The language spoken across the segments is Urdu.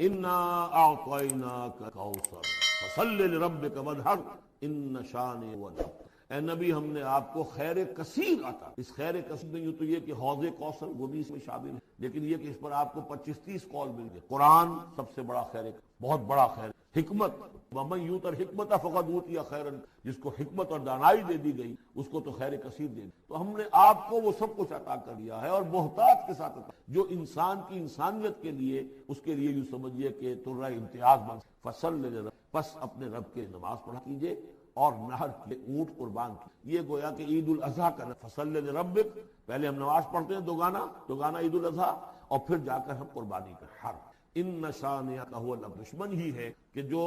انا اعطیناک الکوثر فصل لربک وانحر ان شانئک هو الابتر۔ اے نبی ہم نے آپ کو خیر کثیر عطا۔ اس خیر کثیر میں یوں تو یہ کہ حوض کوثر وہ بھی اس میں شامل ہے، لیکن یہ کہ اس پر آپ کو 25-30 قول مل گئے۔ قرآن سب سے بڑا خیر، بہت بڑا خیر، حکمت، ومن یؤت الحکمت فقد اوتی خیرا، جس کو حکمت اور دانائی دے دی گئی اس کو تو خیر کثیر دے دی۔ تو ہم نے آپ کو وہ سب کچھ عطا کر دیا ہے، اور محتاج کے ساتھ عطا، جو انسان کی انسانیت کے لیے، اس کے لیے یوں سمجھیے کہ ترہ امتیاز بن۔ فصل لربک، پس اپنے رب کے نماز پڑھا کیجئے اور نہر کے اونٹ قربان کی۔ یہ گویا کہ عید الاضحیٰ کا فصل لربک، پہلے ہم نماز پڑھتے ہیں دوگانا عید الاضحیٰ، اور پھر جا کر ہم قربانی کا حر۔ ان شانئک هو الابتر، دشمن ہی ہے کہ جو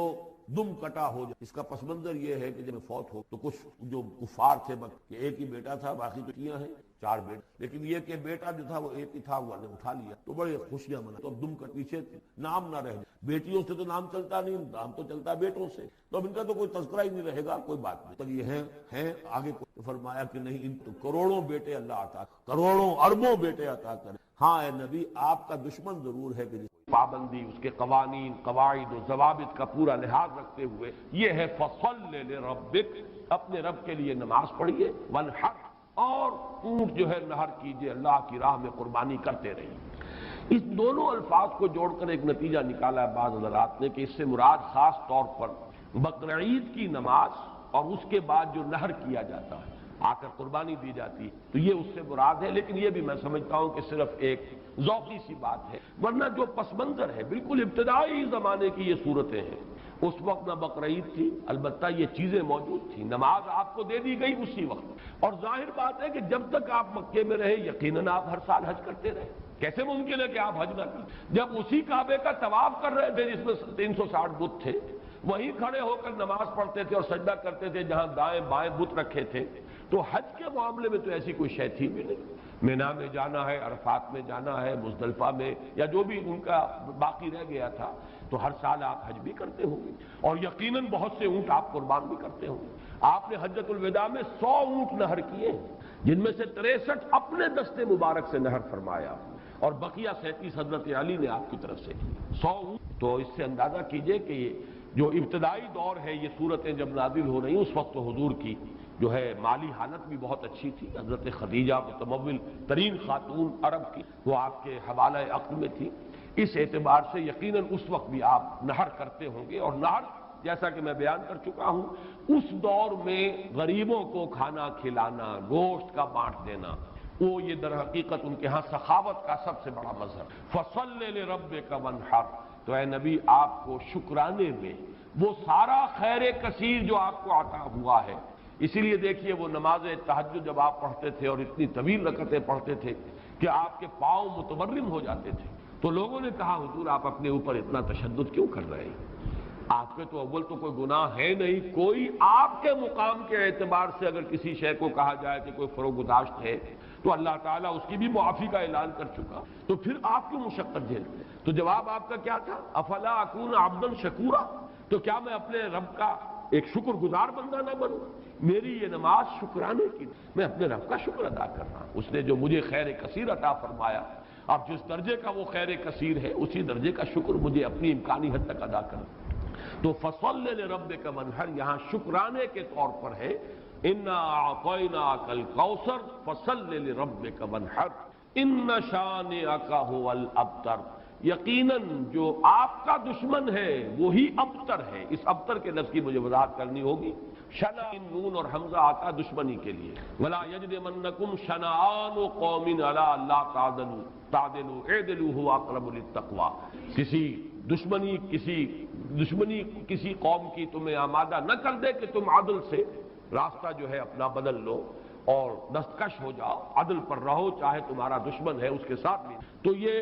دم کٹا ہو جائے۔ اس کا پس منظر یہ ہے کہ جب فوت ہو تو کچھ جو کفار تھے کہ ایک ہی بیٹا تھا، باقی تو کیا ہیں 4 بیٹے، لیکن یہ کہ بیٹا جو تھا وہ ایک ہی تھا، وہ نے اٹھا لیا تو بڑے خوشیاں منا۔ تو اب دم کٹ پیچھے نام نہ رہ جائے، بیٹیوں سے تو نام چلتا نہیں، نام تو چلتا بیٹوں سے، تو اب ان کا تو کوئی تذکرہ ہی نہیں رہے گا، کوئی بات نہیں۔ تو یہ ہیں آگے فرمایا کہ نہیں، ان تو کروڑوں بیٹے اللہ عطا، کروڑوں اربوں بیٹے عطا کرے۔ ہاں اے نبی، آپ کا دشمن ضرور ہے کہ پابندی، اس کے قوانین، قواعد و ضوابط کا پورا لحاظ رکھتے ہوئے یہ ہے فصل لربک، اپنے رب کے لیے نماز پڑھیے، وانحر، اور اونٹ جو ہے نہر کیجئے، اللہ کی راہ میں قربانی کرتے رہیے۔ اس دونوں الفاظ کو جوڑ کر ایک نتیجہ نکالا ہے بعض حضرات نے کہ اس سے مراد خاص طور پر بقرعید کی نماز اور اس کے بعد جو نہر کیا جاتا ہے، آ کر قربانی دی جاتی، تو یہ اس سے مراد ہے۔ لیکن یہ بھی میں سمجھتا ہوں کہ صرف ایک ذوقی سی بات ہے، ورنہ جو پس منظر ہے بالکل ابتدائی زمانے کی یہ صورتیں ہیں۔ اس وقت نہ بقرعید تھی، البتہ یہ چیزیں موجود تھیں، نماز آپ کو دے دی گئی اسی وقت، اور ظاہر بات ہے کہ جب تک آپ مکے میں رہے یقیناً آپ ہر سال حج کرتے رہے۔ کیسے ممکن ہے کہ آپ حج نہ کریں جب اسی کعبے کا طواف کر رہے تھے جس میں 360 بت تھے، وہیں کھڑے ہو کر نماز پڑھتے تھے اور سجدہ کرتے تھے جہاں دائیں بائیں بت رکھے تھے۔ تو حج کے معاملے میں تو ایسی کوئی شے تھی بھی نہیں۔ مینا میں جانا ہے، عرفات میں جانا ہے، مزدلفہ میں، یا جو بھی ان کا باقی رہ گیا تھا، تو ہر سال آپ حج بھی کرتے ہوں گے، اور یقیناً بہت سے اونٹ آپ قربان بھی کرتے ہوں گے۔ آپ نے حجۃ الوداع میں 100 اونٹ نہر کیے، جن میں سے 63 اپنے دستے مبارک سے نہر فرمایا، اور بقیہ 37 حضرت علی نے آپ کی طرف سے کی۔ 100 اونٹ، تو اس سے اندازہ کیجئے کہ یہ جو ابتدائی دور ہے، یہ صورتیں جب نازل ہو رہی ہیں اس وقت تو حضور کی جو ہے مالی حالت بھی بہت اچھی تھی۔ حضرت خدیجہ متمول ترین خاتون عرب کی، وہ آپ کے حوالہ عقد میں تھی، اس اعتبار سے یقیناً اس وقت بھی آپ نہر کرتے ہوں گے۔ اور نہر جیسا کہ میں بیان کر چکا ہوں، اس دور میں غریبوں کو کھانا کھلانا، گوشت کا بانٹ دینا، وہ یہ در حقیقت ان کے ہاں سخاوت کا سب سے بڑا مظہر۔ فصل لربک وانحر، تو اے نبی آپ کو شکرانے میں وہ سارا خیر کثیر جو آپ کو عطا ہوا ہے، اسی لیے دیکھیے وہ نماز تہجد جب آپ پڑھتے تھے اور اتنی طویل رکعتیں پڑھتے تھے کہ آپ کے پاؤں متورم ہو جاتے تھے، تو لوگوں نے کہا حضور آپ اپنے اوپر اتنا تشدد کیوں کر رہے ہیں؟ آپ کے تو اول تو کوئی گناہ ہے نہیں، کوئی آپ کے مقام کے اعتبار سے اگر کسی شے کو کہا جائے کہ کوئی فروگزاشت ہے تو اللہ تعالیٰ اس کی بھی معافی کا اعلان کر چکا، تو پھر آپ کیوں مشقت جھیلتے ہیں؟ تو جواب آپ کا کیا تھا؟ افلا اکون عبدا شکورا، تو کیا میں اپنے رب کا ایک شکر گزار بندہ نہ بنوں؟ میری یہ نماز شکرانے کی، میں اپنے رب کا شکر ادا کر رہا ہوں، اس نے جو مجھے خیر کثیر عطا فرمایا۔ اب جس درجے کا وہ خیر کثیر ہے اسی درجے کا شکر مجھے اپنی امکانی حد تک ادا کرنا۔ تو فصل لربک وانحر یہاں شکرانے کے طور پر ہے، انا اعطیناک الکوثر فصل لربک وانحر ان شانئک هو الابتر، یقیناً جو آپ کا دشمن ہے وہی ابتر ہے۔ اس ابتر کے لفظ کی مجھے وضاحت کرنی ہوگی۔ شنا نون اور حمزہ آتا دشمنی کے لیے، ولا یجرمنکم شنآن قوم علی الا تعدلوا اعدلوا هو اقرب للتقوی، کسی دشمنی کسی قوم کی تمہیں آمادہ نہ کر دے کہ تم عدل سے راستہ جو ہے اپنا بدل لو اور دستکش ہو جاؤ، عدل پر رہو، چاہے تمہارا دشمن ہے اس کے ساتھ بھی۔ تو یہ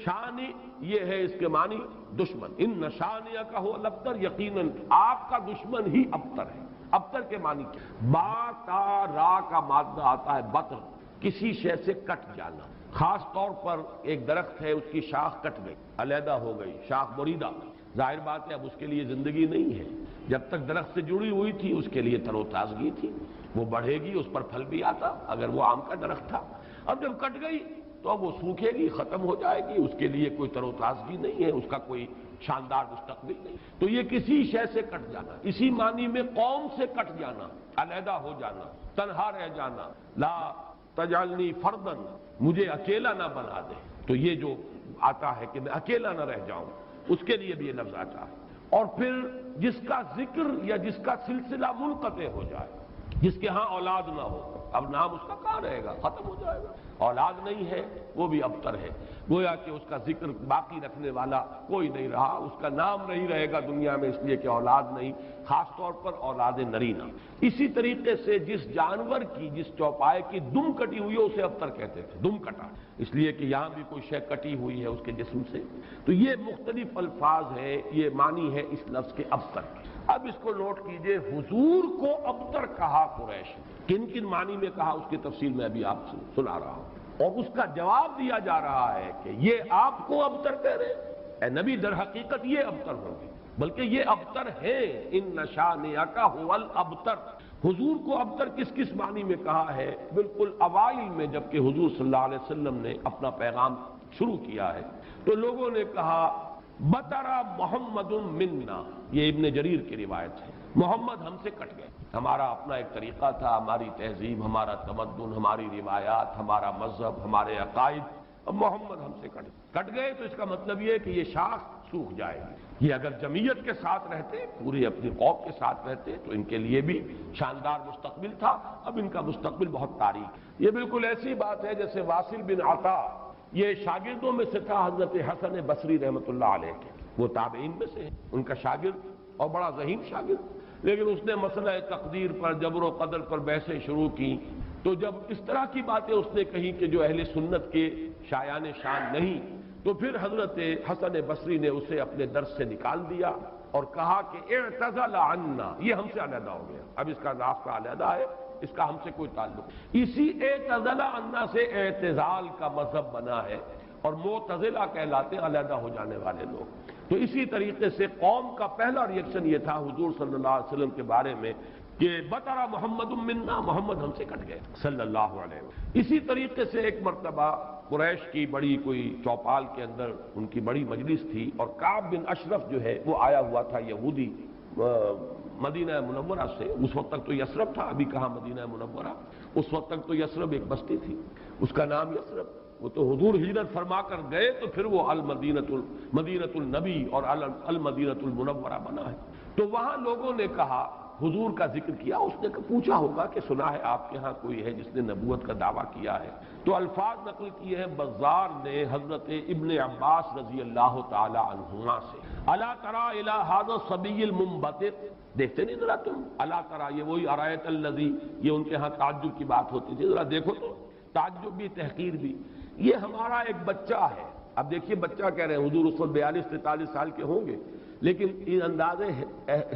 شانی یہ ہے، اس کے معنی دشمن، ان شانئک هو الابتر، یقیناً آپ کا دشمن ہی ابتر ہے۔ ابتر کے معنی کیا؟ با تا را کا مادہ آتا ہے بطر، کسی شے سے کٹ جانا۔ خاص طور پر ایک درخت ہے، اس کی شاخ کٹ گئی، علیحدہ ہو گئی، شاخ مریدہ، ظاہر بات ہے اب اس کے لیے زندگی نہیں ہے، جب تک درخت سے جڑی ہوئی تھی اس کے لیے تر و تازگی تھی، وہ بڑھے گی، اس پر پھل بھی آتا اگر وہ آم کا درخت تھا۔ اب جب کٹ گئی تو وہ سوکھے گی، ختم ہو جائے گی، اس کے لیے کوئی تر و تازگی نہیں ہے، اس کا کوئی شاندار مستقبل نہیں۔ تو یہ کسی شے سے کٹ جانا، اسی معنی میں قوم سے کٹ جانا، علیحدہ ہو جانا، تنہا رہ جانا، لا تجعلنی فردن، مجھے اکیلا نہ بنا دے۔ تو یہ جو آتا ہے کہ میں اکیلا نہ رہ جاؤں، اس کے لیے بھی یہ لفظ آتا ہے۔ اور پھر جس کا ذکر یا جس کا سلسلہ منقطع ہو جائے، جس کے ہاں اولاد نہ ہو، اب نام اس کا کہاں رہے گا، ختم ہو جائے گا۔ اولاد نہیں ہے وہ بھی ابتر ہے، گویا کہ اس کا ذکر باقی رکھنے والا کوئی نہیں رہا، اس کا نام نہیں رہے گا دنیا میں، اس لیے کہ اولاد نہیں، خاص طور پر اولاد نرینہ۔ اسی طریقے سے جس جانور کی، جس چوپائے کی دم کٹی ہوئی ہے اسے ابتر کہتے تھے، دم کٹا، اس لیے کہ یہاں بھی کوئی شے کٹی ہوئی ہے اس کے جسم سے۔ تو یہ مختلف الفاظ ہیں، یہ معنی ہے اس لفظ کے ابتر کی۔ اب اس کو نوٹ کیجئے، حضور کو ابتر کہا قریش، کن کن معنی میں کہا اس کی تفصیل میں ابھی آپ سے سنا رہا ہوں، اور اس کا جواب دیا جا رہا ہے کہ یہ آپ کو ابتر کہہ رہے ہیں، اے نبی در حقیقت یہ ابتر ہوں گے، بلکہ یہ ابتر ہے، ان شانئک ھو الابتر۔ حضور کو ابتر کس کس معنی میں کہا ہے؟ بالکل اوائل میں جبکہ حضور صلی اللہ علیہ وسلم نے اپنا پیغام شروع کیا ہے تو لوگوں نے کہا بطرا محمد منا، یہ ابن جریر کی روایت ہے، محمد ہم سے کٹ گئے، ہمارا اپنا ایک طریقہ تھا، ہماری تہذیب، ہمارا تمدن، ہماری روایات، ہمارا مذہب، ہمارے عقائد، اب محمد ہم سے کٹ گئے۔ تو اس کا مطلب یہ ہے کہ یہ شاخ سوکھ جائے گی۔ یہ اگر جمعیت کے ساتھ رہتے، پوری اپنی قوم کے ساتھ رہتے تو ان کے لیے بھی شاندار مستقبل تھا، اب ان کا مستقبل بہت تاریک ہے۔ یہ بالکل ایسی بات ہے جیسے واصل بن عطا، یہ شاگردوں میں سے تھا حضرت حسن بصری رحمۃ اللہ علیہ کے، وہ تابعین میں سے ہیں، ان کا شاگرد اور بڑا ذہین شاگرد، لیکن اس نے مسئلہ تقدیر پر، جبر و قدر پر بحثیں شروع کی، تو جب اس طرح کی باتیں اس نے کہیں کہ جو اہل سنت کے شایان شان نہیں، تو پھر حضرت حسن بصری نے اسے اپنے درس سے نکال دیا اور کہا کہ اعتزل عنا، یہ ہم سے علیحدہ ہو گیا، اب اس کا راستہ علیحدہ ہے، اس کا ہم سے کوئی تعلق نہیں۔ اسی اعتزل عنا سے اعتزال کا مذہب بنا ہے، اور معتزلہ کہلاتے علیحدہ ہو جانے والے لوگ۔ تو اسی طریقے سے قوم کا پہلا ریئیکشن یہ تھا حضور صلی اللہ علیہ وسلم کے بارے میں کہ بطرا محمد منا، محمد ہم سے کٹ گئے صلی اللہ علیہ وسلم۔ اسی طریقے سے ایک مرتبہ قریش کی بڑی کوئی چوپال کے اندر ان کی بڑی مجلس تھی، اور کعب بن اشرف جو ہے وہ آیا ہوا تھا، یہودی، مدینہ منورہ سے، اس وقت تک تو یثرب تھا، ابھی کہاں مدینہ منورہ، اس وقت تک تو یثرب ایک بستی تھی، اس کا نام یثرب، وہ تو حضور ہجرت فرما کر گئے تو پھر وہ مدینۃ النبی اور المدینۃ المنورہ بنا ہے۔ تو وہاں لوگوں نے کہا، حضور کا ذکر کیا، اس نے پوچھا ہوگا کہ سنا ہے آپ کے ہاں کوئی ہے جس نے نبوت کا دعویٰ کیا ہے، تو الفاظ نقل کیے ہیں بزار نے حضرت ابن عباس رضی اللہ تعالی عنہما سے، الا تری الی ھذا الصبی المنبتر، دیکھتے نہیں ذرا تم، الا تری، یہ وہی ارایت الذی، یہ ان کے ہاں تعجب کی بات ہوتی تھی، ذرا دیکھو تو، تعجب بھی تحقیر بھی، یہ ہمارا ایک بچہ ہے۔ اب دیکھیے بچہ کہہ رہے ہیں، حضور اس وقت 42-43 سال کے ہوں گے، لیکن یہ انداز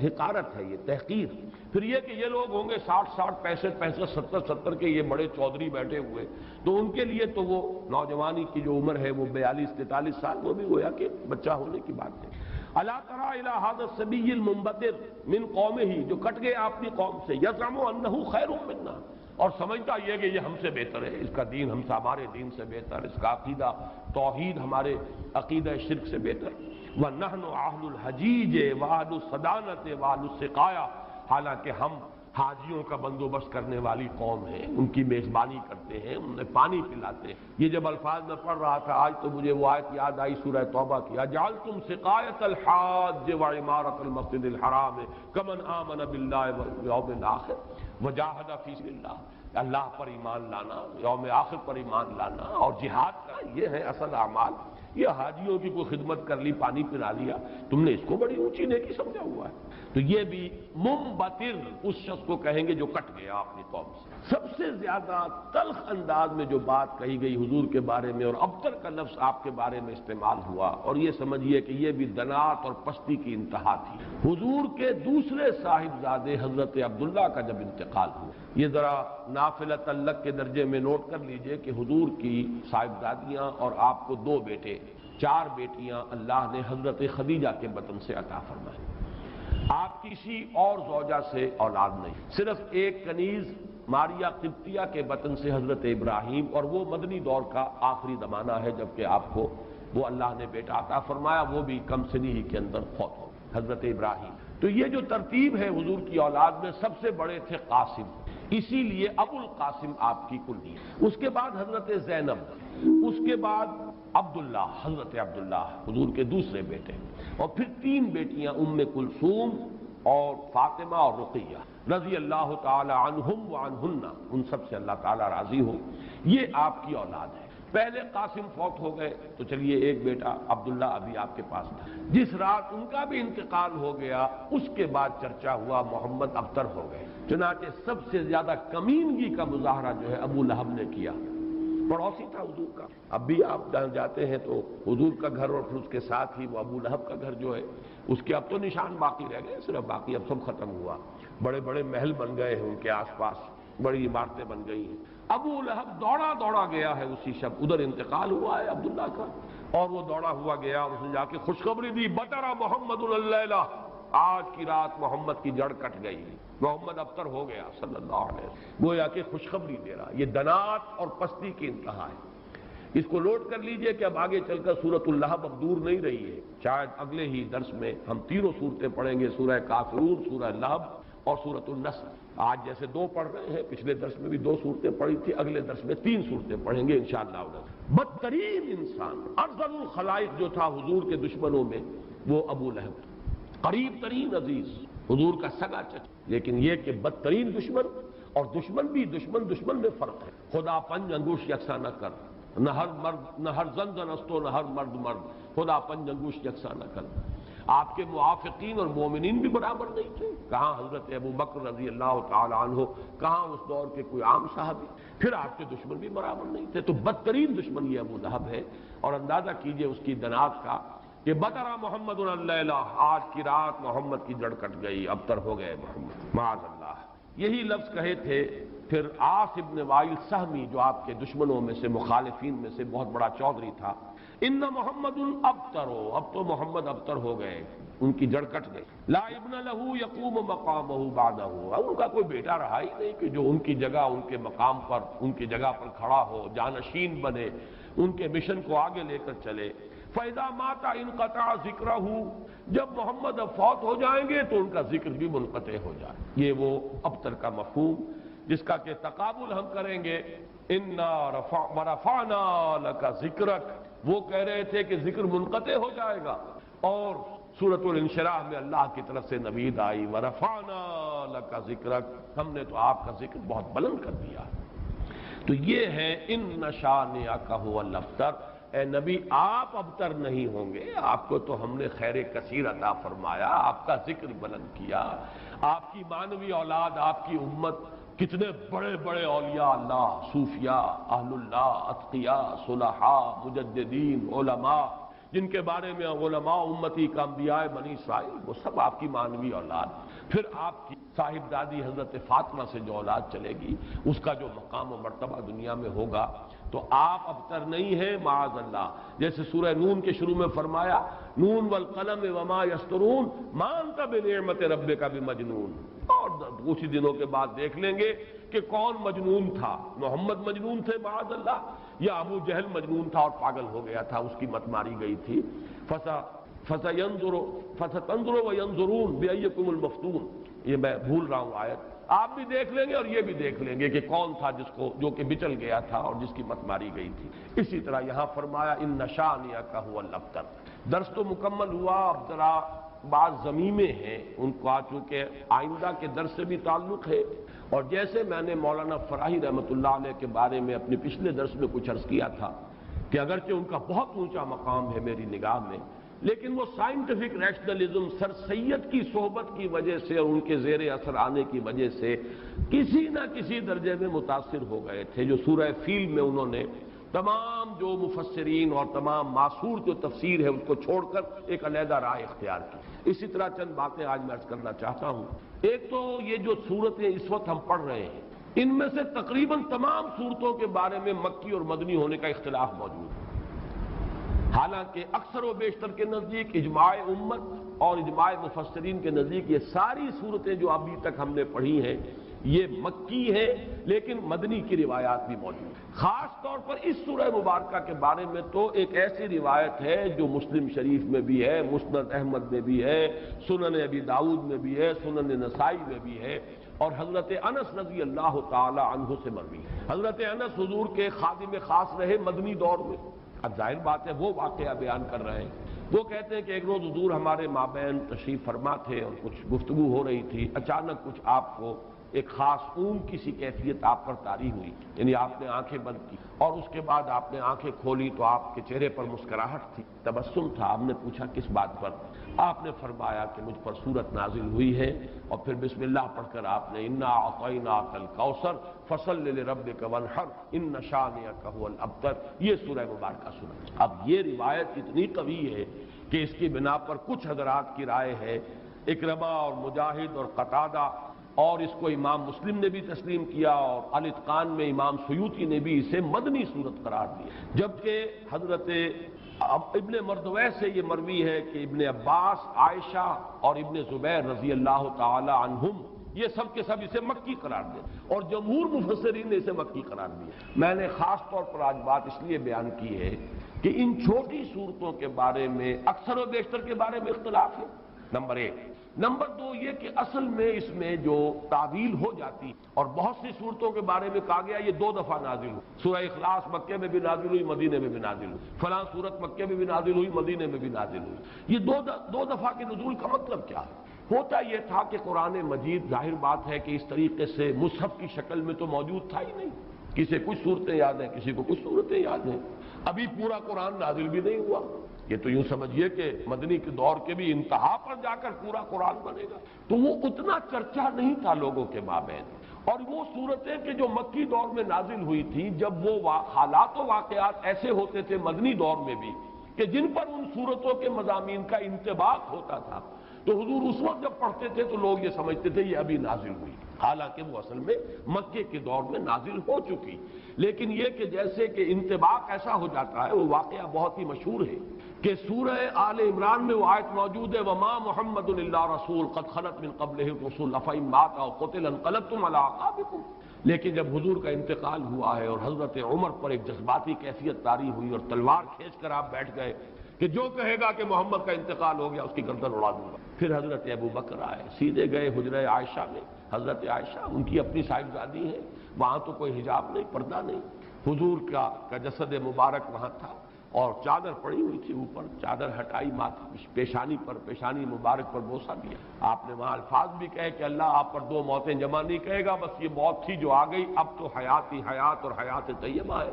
حقارت ہے، یہ تحقیر۔ پھر یہ کہ یہ لوگ ہوں گے 60 65 70 کے، یہ بڑے چودھری بیٹھے ہوئے، تو ان کے لیے تو وہ نوجوانی کی جو عمر ہے وہ 42-43 سال، وہ بھی گویا کہ بچہ ہونے کی بات ہے۔ الا تری الی ھذا الصبی المنبتر من قومہ، جو کٹ گئے اپنی قوم سے، یزعم انہ خیر منا، اور سمجھتا یہ کہ یہ ہم سے بہتر ہے، اس کا دین ہم سے، ہمارے دین سے بہتر، اس کا عقیدہ توحید ہمارے عقیدہ شرک سے بہتر، وَنَحْنُ أَهْلُ الْحَجِيجِ وَأَهْلُ الصَّدَانَةِ وَأَهْلُ السِّقَایَةِ، حالانکہ ہم حاجیوں کا بندوبست کرنے والی قوم ہے، ان کی میزبانی کرتے ہیں، انہیں پانی پلاتے ہیں۔ یہ جب الفاظ میں پڑھ رہا تھا آج تو مجھے وہ آیت یاد آئی سورہ توبہ کی، اجعلتم سقایۃ الحاج وعمارۃ المسجد الحرام کمن آمن باللہ والیوم الآخر وجاہد فی سبیل اللہ، اللہ پر ایمان لانا، یوم آخر پر ایمان لانا اور جہاد کا، یہ ہے اصل اعمال۔ یہ حاجیوں کی کوئی خدمت کر لی، پانی پلا لیا، تم نے اس کو بڑی اونچی نیکی سمجھا ہوا ہے۔ تو یہ بھی منبتر اس شخص کو کہیں گے جو کٹ گیا اپنی قوم سے۔ سب سے زیادہ تلخ انداز میں جو بات کہی گئی حضور کے بارے میں، اور ابتر کا لفظ آپ کے بارے میں استعمال ہوا، اور یہ سمجھیے کہ یہ بھی دنات اور پستی کی انتہا تھی۔ حضور کے دوسرے صاحبزادے حضرت عبداللہ کا جب انتقال ہوا، یہ ذرا نافلہ تعلق کے درجے میں نوٹ کر لیجئے کہ حضور کی صاحبزادیاں اور آپ کو 2 بیٹے، 4 بیٹیاں اللہ نے حضرت خدیجہ کے بطن سے عطا فرمائی۔ آپ کسی اور زوجہ سے اولاد نہیں، صرف ایک کنیز ماریا قبطیہ کے بطن سے حضرت ابراہیم، اور وہ مدنی دور کا آخری زمانہ ہے جبکہ آپ کو وہ اللہ نے بیٹا عطا فرمایا، وہ بھی کم سنی ہی کے اندر فوت ہو حضرت ابراہیم۔ تو یہ جو ترتیب ہے حضور کی اولاد میں، سب سے بڑے تھے قاسم، اسی لیے ابو القاسم آپ کی کنیت۔ اس کے بعد حضرت زینب، اس کے بعد عبداللہ، حضرت عبداللہ حضور کے دوسرے بیٹے، اور پھر 3 بیٹیاں ام کلثوم اور فاطمہ اور رقیہ رضی اللہ تعالی عنہم وعنہن، ان سب سے اللہ تعالی راضی ہو۔ یہ آپ کی اولاد ہے۔ پہلے قاسم فوت ہو گئے تو چلیے ایک بیٹا عبداللہ ابھی آپ کے پاس تھا، جس رات ان کا بھی انتقال ہو گیا اس کے بعد چرچا ہوا محمد ابتر ہو گئے۔ چنانچہ سب سے زیادہ کمینگی کا مظاہرہ جو ہے ابو لہب نے کیا، پڑوسی تھا حضور کا۔ اب بھی آپ جہاں جاتے ہیں تو حضور کا گھر اور پھر اس کے ساتھ ہی وہ ابو لہب کا گھر جو ہے، اس کے اب تو نشان باقی رہ گئے، صرف باقی اب سب ختم ہوا، بڑے بڑے محل بن گئے ہیں ان کے آس پاس، بڑی عمارتیں بن گئی ہیں۔ ابو لہب دوڑا گیا ہے اسی شب، ادھر انتقال ہوا ہے عبداللہ کا، اور وہ دوڑا ہوا گیا، اس نے جا کے خوشخبری دی، بطر محمد اللیلہ، آج کی رات محمد کی جڑ کٹ گئی، محمد ابتر ہو گیا صلی اللہ علیہ وسلم۔ گویا کہ خوشخبری دے رہا۔ یہ دنات اور پستی کی انتہا ہے۔ اس کو نوٹ کر لیجئے کہ اب آگے چل کر سورۃ اللہب اب دور نہیں رہی ہے، شاید اگلے ہی درس میں ہم تینوں صورتیں پڑھیں گے، سورہ کافرون، سورہ لہب اور سورۃ النصر۔ آج جیسے 2 پڑھ رہے ہیں، پچھلے درس میں بھی 2 صورتیں پڑھی تھی، اگلے درس میں 3 صورتیں پڑھیں گے انشاءاللہ۔ بدترین انسان، ارذل الخلائق جو تھا حضور کے دشمنوں میں، وہ ابو لہب، قریب ترین عزیز، حضور کا سگا چچا، لیکن یہ کہ بدترین دشمن، اور دشمن بھی دشمن میں فرق ہے۔ خدا پنج انگوش یکساں نہ کر، نہ ہر مرد نہ ہر زن زن استو نہ ہر مرد مرد، خدا پنج انگوش یکساں نہ کر۔ آپ کے موافقین اور مومنین بھی برابر نہیں تھے، کہاں حضرت ابو بکر رضی اللہ تعالی عنہ، کہاں اس دور کے کوئی عام صحابی، پھر آپ کے دشمن بھی برابر نہیں تھے۔ تو بدترین دشمن یہ ابو لہب ہے، اور اندازہ کیجئے اس کی دنات کا کہ بطر محمد اللیلہ، آج کی رات محمد کی جڑ کٹ گئی، ابتر ہو گئے محمد، معاذ اللہ۔ یہی لفظ کہے تھے پھر عاص ابن وائل سہمی، جو آپ کے دشمنوں میں سے، مخالفین میں سے بہت بڑا چودھری تھا، ان محمد ابتر، اب تو محمد ابتر ہو گئے، ان کی جڑ کٹ گئی۔ لا ابن لہو یقوم مقامہ بعدہ، ان کا کوئی بیٹا رہا ہی نہیں کہ جو ان کی جگہ، ان کے مقام پر، ان کی جگہ پر کھڑا ہو، جانشین بنے، ان کے مشن کو آگے لے کر چلے۔ فَإِذَا مَاتَ انقطع ذِكْرَهُ، جب محمد اب فوت ہو جائیں گے تو ان کا ذکر بھی منقطع ہو جائے۔ یہ وہ ابتر کا مفہوم جس کا کہ تقابل ہم کریں گے، اِنَّا وَرَفَعْنَا لَكَ ذِكْرَكَ، وہ کہہ رہے تھے کہ ذکر منقطع ہو جائے گا، اور سورۃ الانشراح میں اللہ کی طرف سے نوید آئی، وَرَفَعْنَا لَكَ ذِكْرَكَ، ہم نے تو آپ کا ذکر بہت بلند کر دیا۔ تو یہ ہے اِنَّ شَانِئَكَ هُوَ الْأَبْتَرُ، اے نبی آپ ابتر نہیں ہوں گے، آپ کو تو ہم نے خیر کثیر عطا فرمایا، آپ کا ذکر بلند کیا، آپ کی مانوی اولاد، آپ کی امت، کتنے بڑے بڑے اولیاء اللہ، صوفیاء، اہل اللہ، اتقیاء، صلحاء، مجددین، علماء، جن کے بارے میں علماء امتی کا انبیاء بنی اسرائیل، وہ سب آپ کی مانوی اولاد۔ پھر آپ کی صاحب دادی حضرت فاطمہ سے جو اولاد چلے گی، اس کا جو مقام و مرتبہ دنیا میں ہوگا، تو آپ ابتر نہیں ہیں معاذ اللہ۔ جیسے سورہ نون کے شروع میں فرمایا، نون والقلم وما یسطرون ما انت بنعمت ربک بمجنون، اور کچھ دنوں کے بعد دیکھ لیں گے کہ کون مجنون تھا، محمد مجنون تھے معاذ اللہ، یا ابو جہل مجنون تھا اور پاگل ہو گیا تھا، اس کی مت ماری گئی تھی۔ فَسَتَنظُرُ وَيَنظُرُونَ بِأَيِّكُمُ الْمَفْتُونُ، یہ میں بھول رہا ہوں آیت، آپ بھی دیکھ لیں گے اور یہ بھی دیکھ لیں گے کہ کون تھا جو کہ بچل گیا تھا اور جس کی مت ماری گئی تھی۔ اسی طرح یہاں فرمایا اِنَّ شَانِئَكَ هُوَ الْأَبْتَرُ۔ درس تو مکمل ہوا، اب ذرا بعض ضمیمیں ہیں، ان کا چونکہ آئندہ کے درس سے بھی تعلق ہے، اور جیسے میں نے مولانا فراہی رحمۃ اللہ علیہ کے بارے میں اپنے پچھلے درس میں کچھ عرض کیا تھا کہ اگرچہ ان کا بہت اونچا مقام ہے میری نگاہ میں، لیکن وہ سائنٹیفک ریشنلزم، سر سید کی صحبت کی وجہ سے اور ان کے زیر اثر آنے کی وجہ سے کسی نہ کسی درجے میں متاثر ہو گئے تھے، جو سورہ فیل میں انہوں نے تمام جو مفسرین اور تمام معصور جو تفسیر ہے اس کو چھوڑ کر ایک علیحدہ رائے اختیار کی۔ اسی طرح چند باتیں آج میں عرض کرنا چاہتا ہوں۔ ایک تو یہ جو صورتیں اس وقت ہم پڑھ رہے ہیں، ان میں سے تقریباً تمام صورتوں کے بارے میں مکی اور مدنی ہونے کا اختلاف موجود ہے۔ حالانکہ اکثر و بیشتر کے نزدیک اجماع امت اور اجماع مفسرین کے نزدیک یہ ساری صورتیں جو ابھی تک ہم نے پڑھی ہیں یہ مکی ہیں، لیکن مدنی کی روایات بھی موجود ہیں۔ خاص طور پر اس سورہ مبارکہ کے بارے میں تو ایک ایسی روایت ہے جو مسلم شریف میں بھی ہے، مسند احمد میں بھی ہے، سنن ابی داؤد میں بھی ہے، سنن نسائی میں بھی ہے، اور حضرت انس رضی اللہ تعالی عنہ سے مروی ہے۔ حضرت انس حضور کے خادم خاص رہے مدنی دور میں۔ اب ظاہر بات ہے وہ واقعہ بیان کر رہے ہیں۔ وہ کہتے ہیں کہ ایک روز حضور ہمارے مابین تشریف فرما تھے اور کچھ گفتگو ہو رہی تھی، اچانک کچھ آپ کو ایک خاص اون کی سی کیفیت آپ پر طاری ہوئی، یعنی آپ نے آنکھیں بند کی اور اس کے بعد آپ نے آنکھیں کھولی تو آپ کے چہرے پر مسکراہٹ تھی، تبسم تھا۔ ہم نے پوچھا کس بات پر؟ آپ نے فرمایا کہ مجھ پر سورت نازل ہوئی ہے، اور پھر بسم اللہ پڑھ کر آپ نے انا اعطیناک الکوثر فصل لربک وانحر ان شانئک ھو الابتر یہ سورہ مبارکہ سنا۔ اب یہ روایت اتنی قوی ہے کہ اس کی بنا پر کچھ حضرات کی رائے ہے، اکرمہ اور مجاہد اور قتادہ، اور اس کو امام مسلم نے بھی تسلیم کیا، اور الاتقان میں امام سیوطی نے بھی اسے مدنی صورت قرار دیا، جبکہ حضرت ابن مردویہ سے یہ مروی ہے کہ ابن عباس، عائشہ اور ابن زبیر رضی اللہ تعالی عنہم یہ سب کے سب اسے مکی قرار دیں، اور جمہور مفسرین نے اسے مکی قرار دیا۔ میں نے خاص طور پر آج بات اس لیے بیان کی ہے کہ ان چھوٹی صورتوں کے بارے میں اکثر و بیشتر کے بارے میں اختلاف ہے، نمبر ایک۔ نمبر دو یہ کہ اصل میں اس میں جو تعویل ہو جاتی، اور بہت سی صورتوں کے بارے میں کہا گیا یہ 2 دفعہ نازل ہوئی، سورہ اخلاص مکے میں بھی نازل ہوئی، مدینے میں بھی نازل ہوئی، فلاں صورت مکے میں بھی نازل ہوئی، مدینے میں بھی نازل ہوئی۔ یہ دو دفعہ کے نزول کا مطلب کیا ہے؟ ہوتا یہ تھا کہ قرآن مجید ظاہر بات ہے کہ اس طریقے سے مصحف کی شکل میں تو موجود تھا ہی نہیں، کسی کچھ صورتیں یاد ہیں، کسی کو کچھ صورتیں یاد ہیں، ابھی پورا قرآن نازل بھی نہیں ہوا۔ یہ تو یوں سمجھیے کہ مدنی کے دور کے بھی انتہا پر جا کر پورا قرآن بنے گا، تو وہ اتنا چرچا نہیں تھا لوگوں کے مابین۔ اور وہ صورتیں کہ جو مکی دور میں نازل ہوئی تھی، جب وہ حالات و واقعات ایسے ہوتے تھے مدنی دور میں بھی کہ جن پر ان صورتوں کے مضامین کا انطباق ہوتا تھا، تو حضور اس وقت جب پڑھتے تھے تو لوگ یہ سمجھتے تھے یہ ابھی نازل ہوئی، حالانکہ وہ اصل میں مکے کے دور میں نازل ہو چکی۔ لیکن یہ کہ جیسے کہ انطباق ایسا ہو جاتا ہے، وہ واقعہ بہت ہی مشہور ہے کہ سورہ آل عمران میں وہ آیت موجود ہے وما محمد الا رسول قد خلت من قبلہ الرسل افإن مات او قتل انقلبتم علی اعقابکم۔ لیکن جب حضور کا انتقال ہوا ہے اور حضرت عمر پر ایک جذباتی کیفیت طاری ہوئی اور تلوار کھینچ کر آپ بیٹھ گئے کہ جو کہے گا کہ محمد کا انتقال ہو گیا اس کی گردن اڑا دوں گا، پھر حضرت ابو بکر آئے، سیدھے گئے حجرہ عائشہ میں۔ حضرت عائشہ ان کی اپنی صاحبزادی ہے، وہاں تو کوئی حجاب نہیں، پردہ نہیں، حضور کا جسد مبارک وہاں تھا اور چادر پڑی ہوئی تھی اوپر، چادر ہٹائی ماتھے پیشانی پر، پیشانی مبارک پر بوسہ دیا۔ آپ نے وہاں الفاظ بھی کہے کہ اللہ آپ پر 2 موتیں جمع نہیں کہے گا، بس یہ موت تھی جو آ گئی، اب تو حیات ہی حیات اور حیات طیبہ ہے۔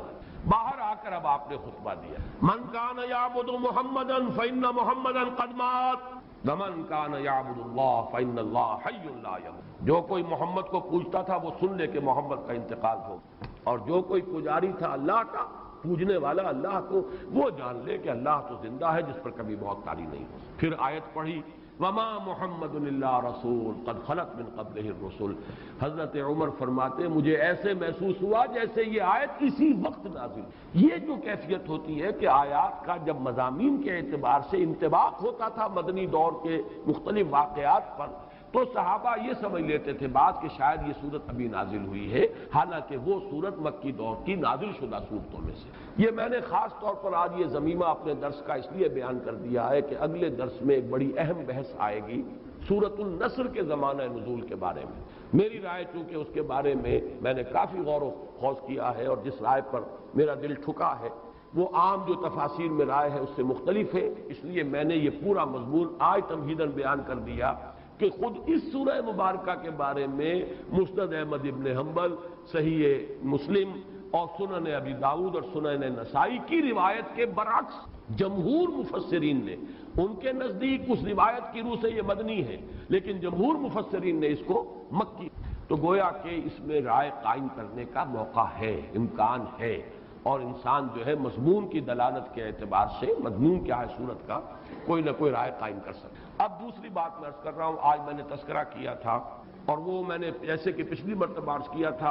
باہر آ کر اب آپ نے خطبہ دیا، من کان یعبد محمدا فإن محمدا قد مات ومن کان یعبد اللہ فإن اللہ حی لا یموت۔ جو کوئی محمد کو پوجتا تھا وہ سن لے کہ محمد کا انتقال ہو، اور جو کوئی پجاری تھا اللہ کا، پوجنے والا اللہ کو، وہ جان لے کہ اللہ تو زندہ ہے جس پر کبھی موت طاری نہیں ہو۔ پھر آیت پڑھی وما محمد الا رسول قد خلت من قبلہ الرسل۔ حضرت عمر فرماتے مجھے ایسے محسوس ہوا جیسے یہ آیت اسی وقت نازل۔ یہ جو کیفیت ہوتی ہے کہ آیات کا جب مضامین کے اعتبار سے انطباق ہوتا تھا مدنی دور کے مختلف واقعات پر، تو صحابہ یہ سمجھ لیتے تھے بات کہ شاید یہ صورت ابھی نازل ہوئی ہے، حالانکہ وہ صورت مکی دور کی نازل شدہ صورتوں میں سے۔ یہ میں نے خاص طور پر آج یہ ضمیمہ اپنے درس کا اس لیے بیان کر دیا ہے کہ اگلے درس میں ایک بڑی اہم بحث آئے گی سورۃ النصر کے زمانہ نزول کے بارے میں۔ میری رائے چونکہ اس کے بارے میں نے کافی غور و خوض کیا ہے، اور جس رائے پر میرا دل ٹھکا ہے وہ عام جو تفاسیر میں رائے ہے اس سے مختلف ہے، اس لیے میں نے یہ پورا مضمون آج تمہیداً بیان کر دیا کہ خود اس سورہ مبارکہ کے بارے میں مسند احمد ابن حنبل، صحیح مسلم اور سنن ابی داؤد اور سنن نسائی کی روایت کے برعکس جمہور مفسرین نے، ان کے نزدیک اس روایت کی روح سے یہ مدنی ہے، لیکن جمہور مفسرین نے اس کو مکی، تو گویا کہ اس میں رائے قائم کرنے کا موقع ہے، امکان ہے، اور انسان جو ہے مضمون کی دلالت کے اعتبار سے مضمون کیا ہے صورت کا کوئی نہ کوئی رائے قائم کر سکتا۔ اب دوسری بات میں عرض کر رہا ہوں، آج میں نے تذکرہ کیا تھا اور وہ میں نے جیسے کہ پچھلی مرتبہ عرض کیا تھا،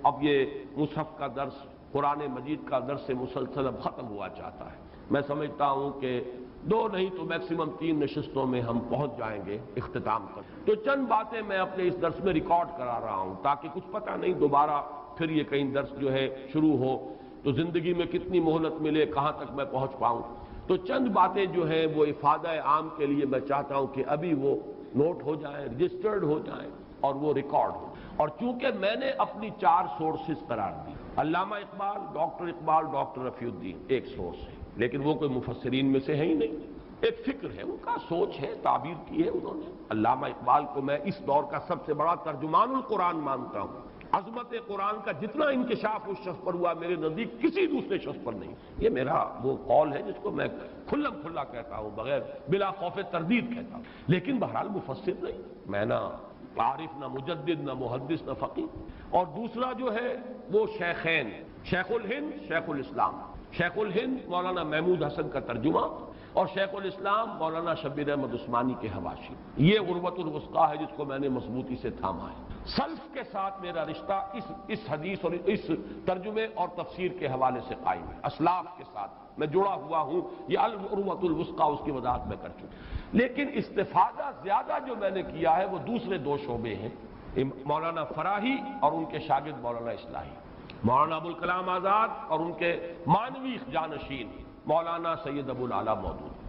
اب یہ مصحف کا درس، قرآن مجید کا درس مسلسل اب ختم ہوا چاہتا ہے، میں سمجھتا ہوں کہ 2 نہیں تو میکسیمم 3 نشستوں میں ہم پہنچ جائیں گے اختتام تک. تو چند باتیں میں اپنے اس درس میں ریکارڈ کرا رہا ہوں تاکہ کچھ پتہ نہیں دوبارہ پھر یہ کہیں درس جو ہے شروع ہو تو زندگی میں کتنی مہلت ملے، کہاں تک میں پہنچ پاؤں. تو چند باتیں جو ہیں وہ افادہ عام کے لیے میں چاہتا ہوں کہ ابھی وہ نوٹ ہو جائیں، رجسٹرڈ ہو جائیں اور وہ ریکارڈ ہو. اور چونکہ میں نے اپنی 4 سورسز قرار دی، علامہ اقبال، ڈاکٹر رفیع الدین ایک سورس ہے، لیکن وہ کوئی مفسرین میں سے ہے ہی نہیں، ایک فکر ہے ان کا، سوچ ہے، تعبیر کی ہے انہوں نے. علامہ اقبال کو میں اس دور کا سب سے بڑا ترجمان القرآن مانتا ہوں. عظمت قرآن کا جتنا انکشاف اس شخص پر ہوا میرے نزدیک کسی دوسرے شخص پر نہیں. یہ میرا وہ قول ہے جس کو میں کھلم کھلا کہتا ہوں، بغیر بلا خوف تردید کہتا ہوں. لیکن بہرحال مفسر نہیں، میں نہ عارف، نہ مجدد، نہ محدث، نہ فقیہ. اور دوسرا جو ہے وہ شیخین، شیخ الہند، شیخ الاسلام. شیخ الہند مولانا محمود حسن کا ترجمہ اور شیخ الاسلام مولانا شبیر احمد عثمانی کے حواشی. یہ عروۃ الوثقیٰ ہے جس کو میں نے مضبوطی سے تھاما ہے. سلف کے ساتھ میرا رشتہ اس حدیث اور اس ترجمے اور تفسیر کے حوالے سے قائم ہے. اسلاف کے ساتھ میں جڑا ہوا ہوں، یہ عروۃ الوثقیٰ اس کی وضاحت میں کر چکا. لیکن استفادہ زیادہ جو میں نے کیا ہے وہ دوسرے 2 شعبے ہیں، مولانا فراہی اور ان کے شاگرد مولانا اصلاحی، مولانا ابوالکلام آزاد اور ان کے مانوی جانشین مولانا سید ابو العلا مودودی.